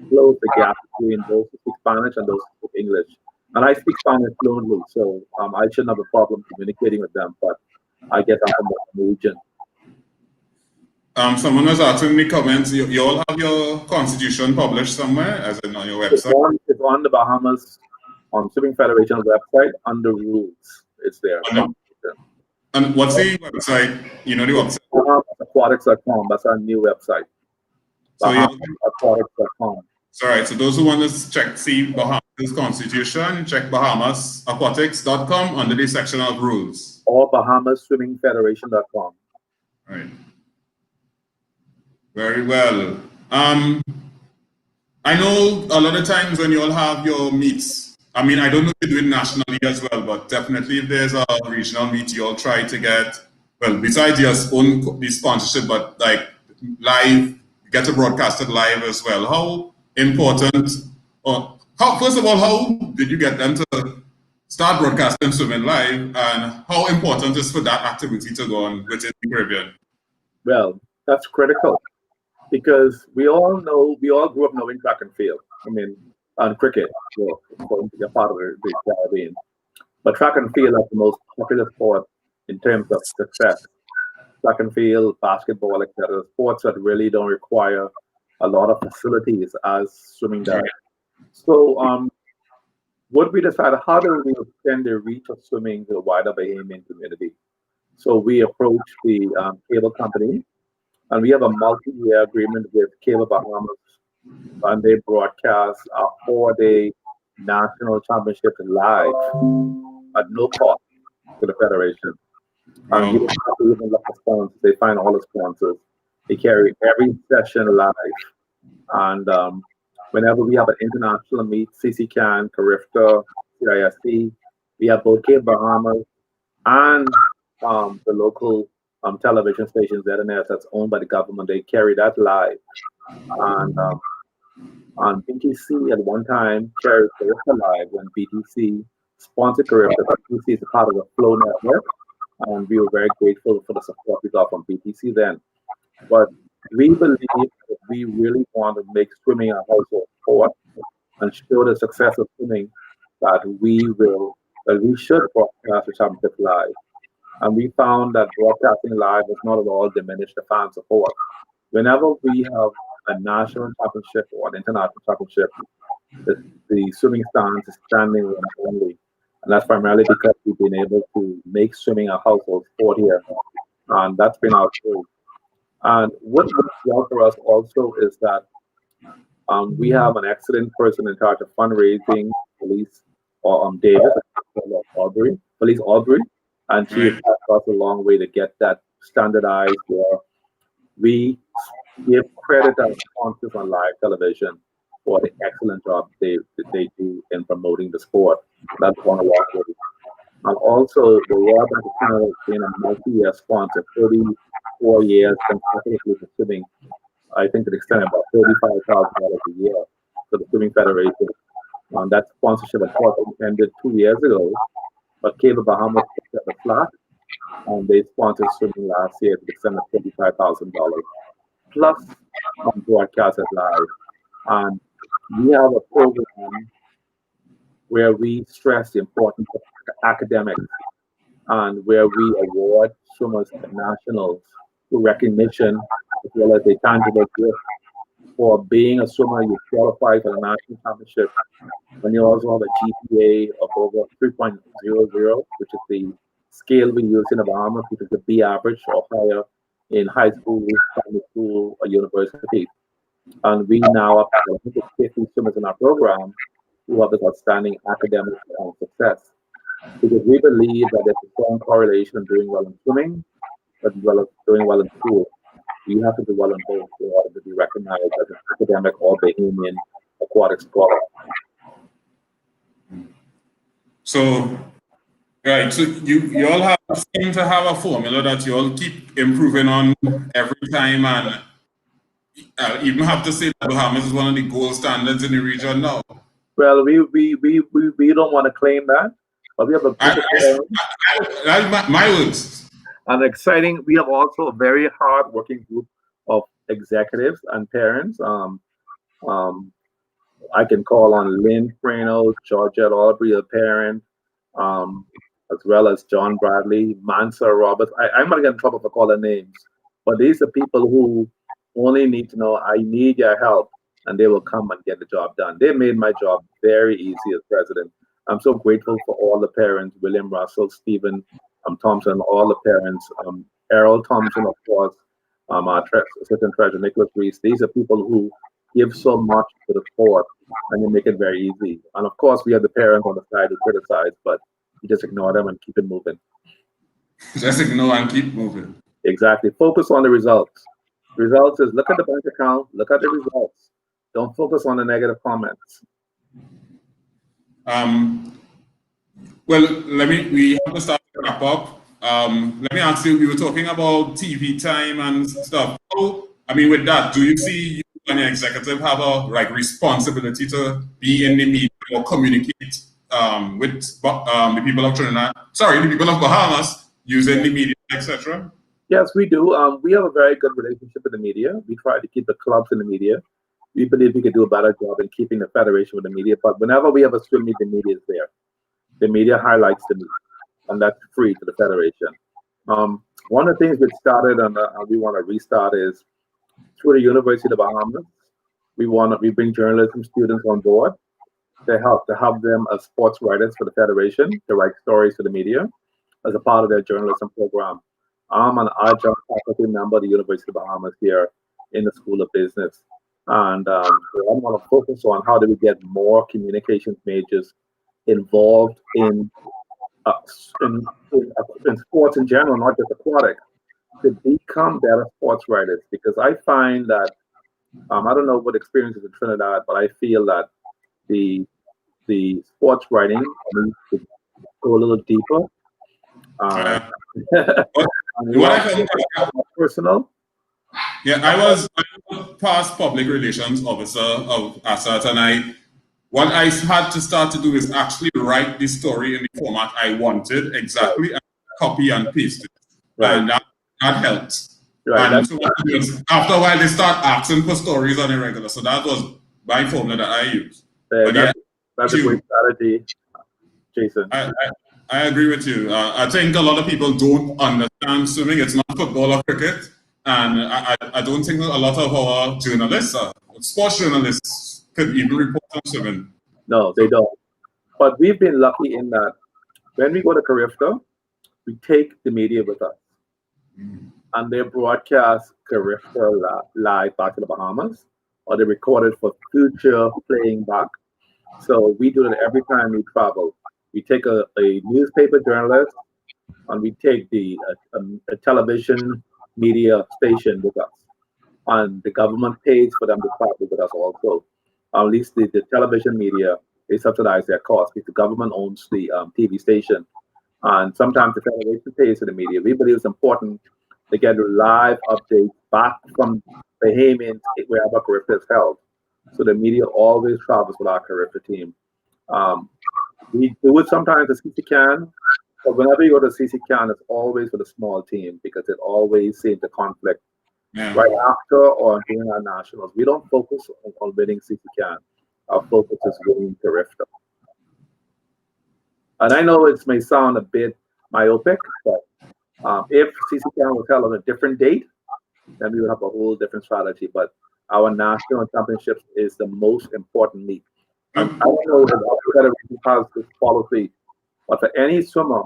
Speaker 15: close the gap between those who speak Spanish and those who speak English? And I speak Spanish fluently, so I shouldn't have a problem communicating with them, but I guess I'm from the region.
Speaker 6: Someone was asking in the comments, you all have your constitution published somewhere, as in on your website?
Speaker 15: It's on the Bahamas Swimming Federation website under rules. It's there.
Speaker 6: And what's the website? You know the website?
Speaker 15: Aquatics.com. That's our new website.
Speaker 6: So
Speaker 15: Aquatics.com.
Speaker 6: So, right, so those who want to check, see Bahamas Constitution, check BahamasAquatics.com under the section of rules.
Speaker 15: Or BahamasSwimmingFederation.com.
Speaker 6: Right. Very well. I know a lot of times when you all have your meets, I mean, I don't know if you do it nationally as well, but definitely if there's a regional meet, you all try to get, well, besides your own the sponsorship, but like live, get to broadcast it live as well. How important, or first of all, how did you get them to start broadcasting swimming live, and how important is for that activity to go on within the Caribbean?
Speaker 15: Well, that's critical because we all grew up knowing track and field. I mean, and cricket, according to your part of the Caribbean. But track and field is the most popular sport in terms of success. Track and field, basketball, etc. Sports that really don't require a lot of facilities as swimming does. So what we decided, how do we extend the reach of swimming to the wider Bahamian community? So we approached the cable company, and we have a multi-year agreement with Cable Bahamas, and they broadcast a 4-day national championship live at no cost to the federation. And we don't have to even look for sponsors. They find all the sponsors. They carry every session live. And whenever we have an international meet, CCCAN, CARIFTA, CISC, we have both Cable Bahamas and the local television station ZNS that's owned by the government. They carry that live. And BTC at one time carried CARIFTA live when BTC sponsored CARIFTA. BTC is a part of the Flow Network, and we were very grateful for the support we got from BTC then. But we believe that we really want to make swimming a household sport and show the success of swimming that we should broadcast the championship live. And we found that broadcasting live does not at all diminish the fan support. Whenever we have a national championship or an international championship, the swimming stance is standing room only. And that's primarily because we've been able to make swimming a household sport here. And that's been our goal. And what works well for us also is that we have an excellent person in charge of fundraising, Police Davis, Police Audrey, and she has helped us a long way to get that standardized where we give credit to sponsors on live television for the excellent job they do in promoting the sport. That's one of our goals. And also, the Royal Bank of Canada has been a multi-year sponsor, 34 years consecutively for swimming. I think to the extent of about $35,000 a year for the Swimming Federation. That sponsorship, of course, ended 2 years ago, but Cable Bahamas picked up the slack, and they sponsored swimming last year to the extent of $35,000 plus broadcast it live. And we have a program where we stress the importance of academics and where we award swimmers at nationals through recognition as well as a tangible gift. For being a swimmer, you qualify for the national championship, and you also have a GPA of over 3.00, which is the scale we use in the Bahamas, which is the B average or higher in high school, primary school, or university. And we now have 150 swimmers in our program who have this outstanding academic success. Because we believe that there's a strong correlation of doing well in swimming, as well as doing well in school. You have to do well in both in order to be recognized as an academic or Bahamian aquatic scholar.
Speaker 6: So, right, so you all seem to have a formula that you all keep improving on every time, and I even have to say that Bahamas is one of the gold standards in the region now.
Speaker 15: Well, we don't want to claim that, but we have a
Speaker 6: my words.
Speaker 15: An exciting. We have also a very hard working group of executives and parents. I can call on Lynn Frano, Georgette Aubrey, a parent, as well as John Bradley, Mansa Roberts. I'm going to get in trouble for calling names, but these are people who only need to know, I need your help, and they will come and get the job done. They made my job very easy as president. I'm so grateful for all the parents, William Russell, Stephen Thompson, all the parents, Errol Thompson, of course, our assistant treasurer, Nicholas Reese. These are people who give so much to the sport, and they make it very easy. And of course, we have the parents on the side who criticize, but you just ignore them and keep it moving.
Speaker 6: Just ignore and keep moving.
Speaker 15: Exactly. Focus on the results. Results is look at the bank account, look at the results. Don't focus on the negative comments.
Speaker 6: Well, we have to start to wrap up. Let me ask you, we were talking about TV time and stuff. So, I mean, with that, do you see you and your executive have a responsibility to be in the media or communicate with the people of Trinidad, the people of Bahamas using the media, etc.?
Speaker 15: Yes, we do. We have a very good relationship with the media. We try to keep the clubs in the media. We believe we could do a better job in keeping the federation with the media. But whenever we have a swim meet, the media is there. The media highlights the meet, and that's free to the federation. One of the things we started and we want to restart is through the University of the Bahamas. We bring journalism students on board to help them as sports writers for the federation to write stories to the media as a part of their journalism program. I'm an adjunct faculty member of the University of the Bahamas here in the School of Business. And so I'm going to focus on how do we get more communications majors involved in sports in general, not just aquatic, to become better sports writers. Because I find that, I don't know what experiences in Trinidad, but I feel that the sports writing needs to go a little deeper. Personal.
Speaker 6: Yeah, I was past public relations officer of ASAT, and what I had to start to do is actually write the story in the format I wanted exactly, and copy and paste it, and that helped.
Speaker 15: Right.
Speaker 6: And so after a while, they start asking for stories on a regular. So that was my formula that I used.
Speaker 15: That's a great strategy, Jason.
Speaker 6: I agree with you. I think a lot of people don't understand swimming. It's not football or cricket. And I don't think a lot of our journalists, sports journalists, could even report on swimming.
Speaker 15: No, they don't. But we've been lucky in that when we go to CARIFTA, we take the media with us. And they broadcast CARIFTA live back to the Bahamas, or they record it for future playing back. So we do it every time we travel. We take a newspaper journalist, and we take a television media station with us. And the government pays for them to travel with us also. At least the television media, they subsidize their costs because the government owns the TV station. And sometimes the federation pays for the media. We believe it's important to get live updates back from Bahamians wherever CARIFTA is held. So the media always travels with our CARIFTA team. We do it sometimes at CCCAN, but whenever you go to CCCAN, it's always with a small team because it always seems to conflict right after or during our nationals. We don't focus on winning CCCAN. Our focus is winning CARIFTA. And I know it may sound a bit myopic, but if CCCAN was held on a different date, then we would have a whole different strategy. But our national championships is the most important meet. I don't know if the federation has this policy, but for any swimmer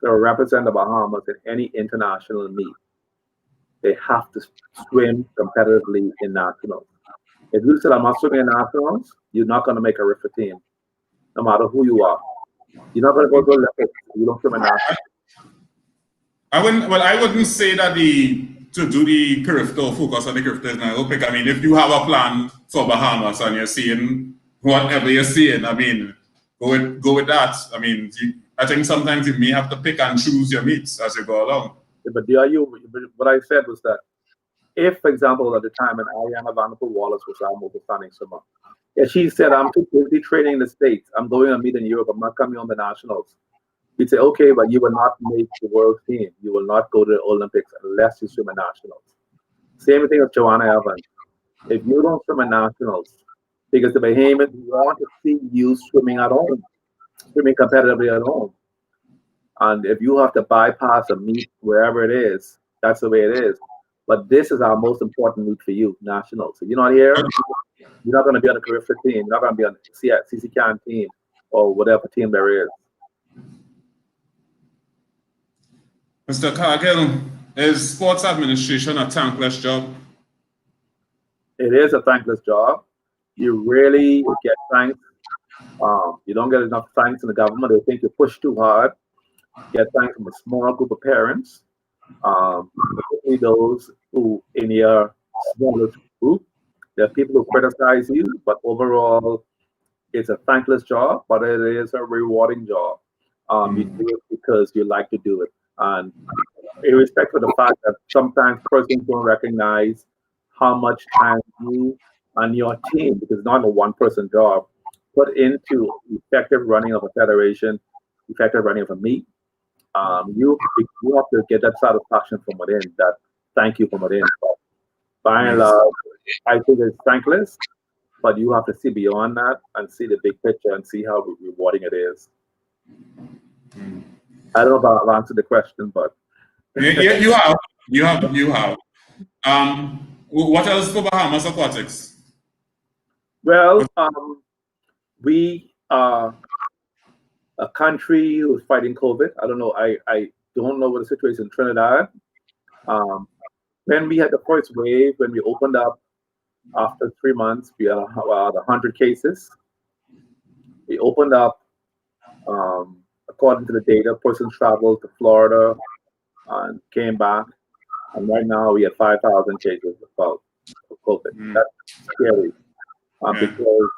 Speaker 15: to represent the Bahamas in any international meet, they have to swim competitively in nationals. If you said I'm not swimming in nationals, you're not going to make a CARIFTA team, no matter who you are. You're not going to go to Olympics if you don't swim in nationals.
Speaker 6: I wouldn't say that to do the CARIFTA or focus on the CARIFTA is myopic. I mean, if you have a plan for Bahamas and you're seeing whatever you're seeing, I mean, go with that. I mean, I think sometimes you may have to pick and choose your meets as you go along.
Speaker 15: Yeah, but what I said was that if, for example, at the time when Ariana Vanderpool Wallace was our most outstanding swimmer, if she said, I'm too busy training in the States, I'm going to meet in Europe, I'm not coming on the nationals, we'd say, okay, but you will not make the world team. You will not go to the Olympics unless you swim in nationals. Same thing with Joanna Evans. If you don't swim in nationals, because the Bahamians want to see you swimming at home, swimming competitively at home. And if you have to bypass a meet wherever it is, that's the way it is. But this is our most important meet for you, nationals. If you're not here, you're not going to be on the CARIFTA team. You're not going to be on the CCCAN team or whatever team there is.
Speaker 6: Mr. Cargill, is sports administration a thankless job?
Speaker 15: It is a thankless job. You really get thanks. You don't get enough thanks in the government. They think you push too hard. Get thanks from a small group of parents, particularly those who in your smallest group. There are people who criticize you, but overall, it's a thankless job, but it is a rewarding job. You do it because you like to do it. And irrespective of the fact that sometimes persons don't recognize how much time you and your team, because it's not a one-person job, put into effective running of a federation, effective running of a meet, you have to get that satisfaction from within, that thank you from within. But by and large, I think it's thankless, but you have to see beyond that and see the big picture and see how rewarding it is. I don't know if I've answered the question, but
Speaker 6: Yeah, you have. What else for Bahamas Aquatics?
Speaker 15: Well, we are a country who's fighting COVID. I don't know. I don't know what the situation in Trinidad. When we had the first wave, when we opened up after 3 months, we had about 100 cases. We opened up, according to the data, persons traveled to Florida and came back. And right now we have 5,000 cases of COVID. That's scary because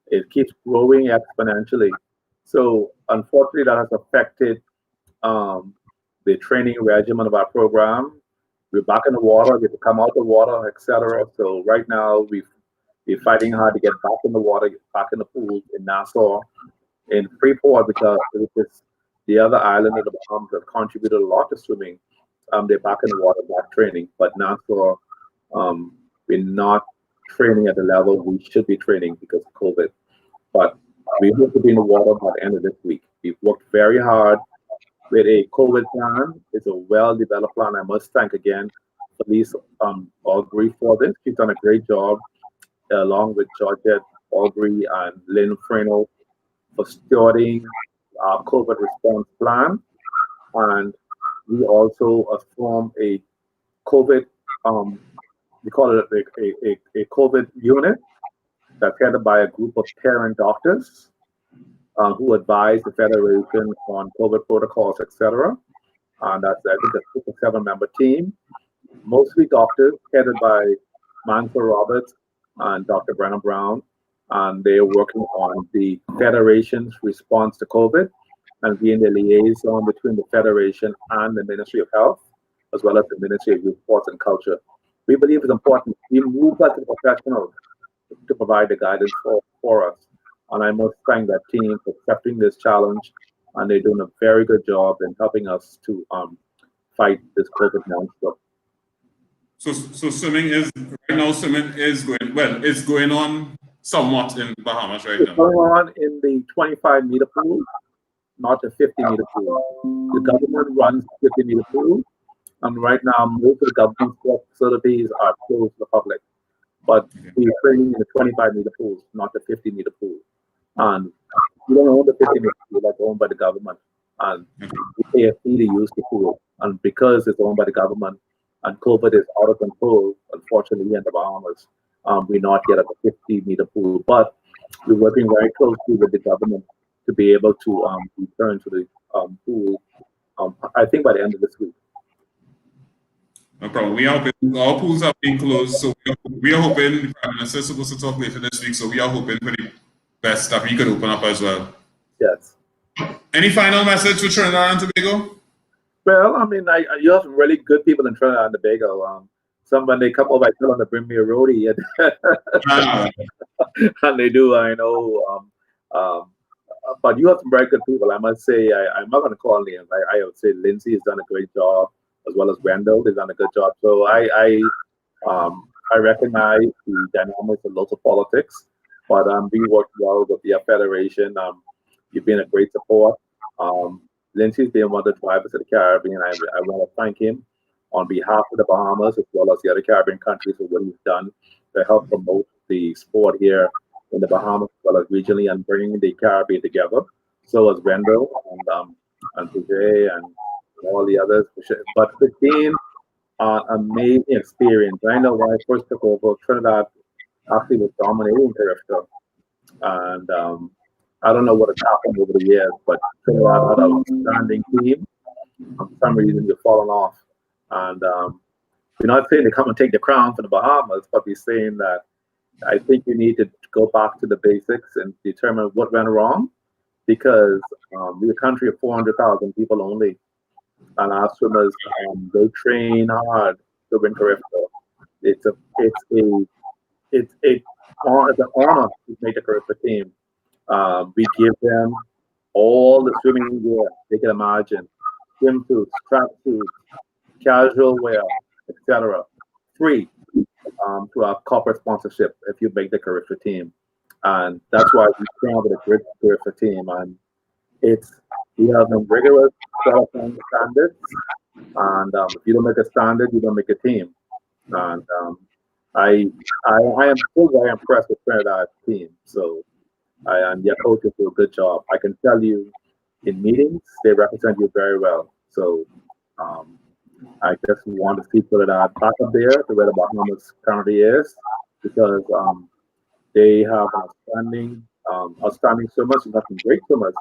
Speaker 15: it keeps growing exponentially. So unfortunately, that has affected the training regimen of our program. We're back in the water, we have to come out the water, etc. So right now we're fighting hard to get back in the water, get back in the pool in Nassau, in Freeport, because it's the other island of the Bahamas have contributed a lot to swimming. They're back in the water, back training. But Nassau, we're not training at the level we should be training because of COVID. But we hope to be in the water by the end of this week. We've worked very hard with a COVID plan. It's a well-developed plan. I must thank again Felice Aubrey for this. She's done a great job, along with Georgette Aubrey and Lynn Freno, for starting our COVID response plan. And we also formed a COVID, we call it a COVID unit that's headed by a group of parent doctors who advise the Federation on COVID protocols, etc. And that's, I think, a 6 or 7-member team, mostly doctors, headed by Mansell Roberts and Dr. Brenna Brown. And they're working on the Federation's response to COVID and being the liaison between the Federation and the Ministry of Health, as well as the Ministry of Youth, Sports and Culture. We believe it's important. We move as a professional to provide the guidance for us. And I must thank that team for accepting this challenge, and they're doing a very good job in helping us to fight this COVID monster.
Speaker 6: So swimming is right now. Swimming is going well. It's going on somewhat in Bahamas right now.
Speaker 15: It's going on in the 25-meter pool, not the 50-meter pool. The government runs 50-meter pool, and right now most of the government facilities are closed to the public. But we're training in the 25-meter pools, not the 50-meter pool. And we don't own the 50-meter pool, that's owned by the government. And we pay a fee to use the pool. And because it's owned by the government and COVID is out of control, unfortunately, in the Bahamas, we're not yet at the 50-meter pool. But we're working very closely with the government to be able to return to the pool, I think by the end of this week.
Speaker 6: No problem. We are hoping, our pools are being closed, so we are hoping, the Prime Minister is supposed to talk later this week, so we are hoping for the best that we could open up as well.
Speaker 15: Yes.
Speaker 6: Any final message for Trinidad and Tobago?
Speaker 15: Well, I mean, you have some really good people in Trinidad and Tobago. somebody come over, I tell them to bring me a roadie, and they do. I know. But you have some very good people. I must say, I'm not going to call names. I would say Lindsay has done a great job, as well as Wendell. They've done a good job. So I recognize the dynamics of local politics, but we work well with the federation. You've been a great support. Lindsay's been one of the drivers of the Caribbean. I want to thank him on behalf of the Bahamas as well as the other Caribbean countries for what he's done to help promote the sport here in the Bahamas as well as regionally and bringing the Caribbean together. So as Wendell and Jose and all the others. But it's been an amazing experience. I know when I first took over, Trinidad actually was dominating CARIFTA. And I don't know what has happened over the years, but Trinidad had an outstanding team. For some reason, you've fallen off. And we're not saying to come and take the crown from the Bahamas, but we're saying that I think you need to go back to the basics and determine what went wrong, because we're a country of 400,000 people only, and our swimmers they train hard to win CARIFTA. It's an honor to make the CARIFTA team. We give them all the swimming gear they can imagine: swimsuits, tracksuits, casual wear, etc. Free to our corporate sponsorship if you make the CARIFTA team. And that's why we stand with a great CARIFTA team. And we have some rigorous standards. And if you don't make a standard, you don't make a team. And I am still very impressed with Trinidad's team. So and your coaches do a good job. I can tell you, in meetings, they represent you very well. So I just want to see Trinidad back up there to where the Bahamas currently is, because they have outstanding swimmers. You have some great swimmers.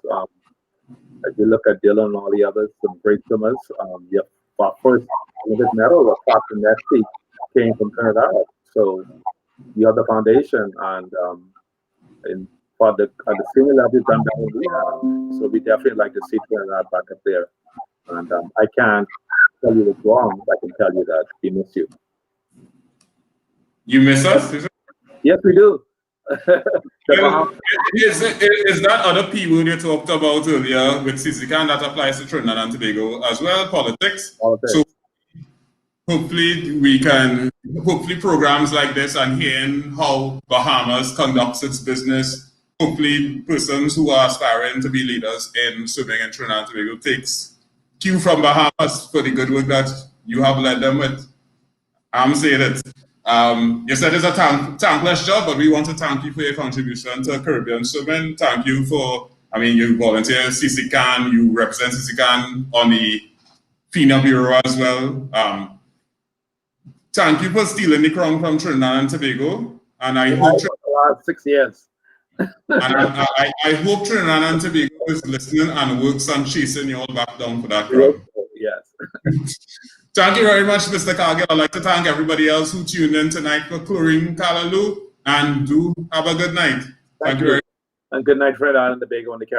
Speaker 15: If you look at Dylan and all the others, some great swimmers. Our first Olympic medal was Captain Nesty came from Trinidad. So you have the foundation, and at the senior level, we've done that we have. So we definitely like to see Trinidad back up there. And I can't tell you what's wrong. I can tell you that we miss you.
Speaker 6: You miss us? Is it?
Speaker 15: Yes, we do.
Speaker 6: Is that other P word you talked about earlier with CCCAN that applies to Trinidad and Tobago as well? Politics. So hopefully programs like this and hearing how Bahamas conducts its business, hopefully persons who are aspiring to be leaders in swimming in Trinidad and Tobago takes cue from Bahamas for the good work that you have led them with. I'm saying it. You said it's a thankless job, but we want to thank you for your contribution to Caribbean swimming. Thank you for, you volunteer CCCAN, you represent CCCAN on the FINA Bureau as well. Thank you for stealing the crown from Trinidad and Tobago. And I hope
Speaker 15: the last 6 years.
Speaker 6: And I hope Trinidad and Tobago is listening and works on chasing you all back down for that crown.
Speaker 15: Yes.
Speaker 6: Thank you very much, Mr. Cargill. I'd like to thank everybody else who tuned in tonight for Chlorine Callaloo, and do have a good night. Thank you very much.
Speaker 15: And good night, Trinidad and Tobago and the Caribbean.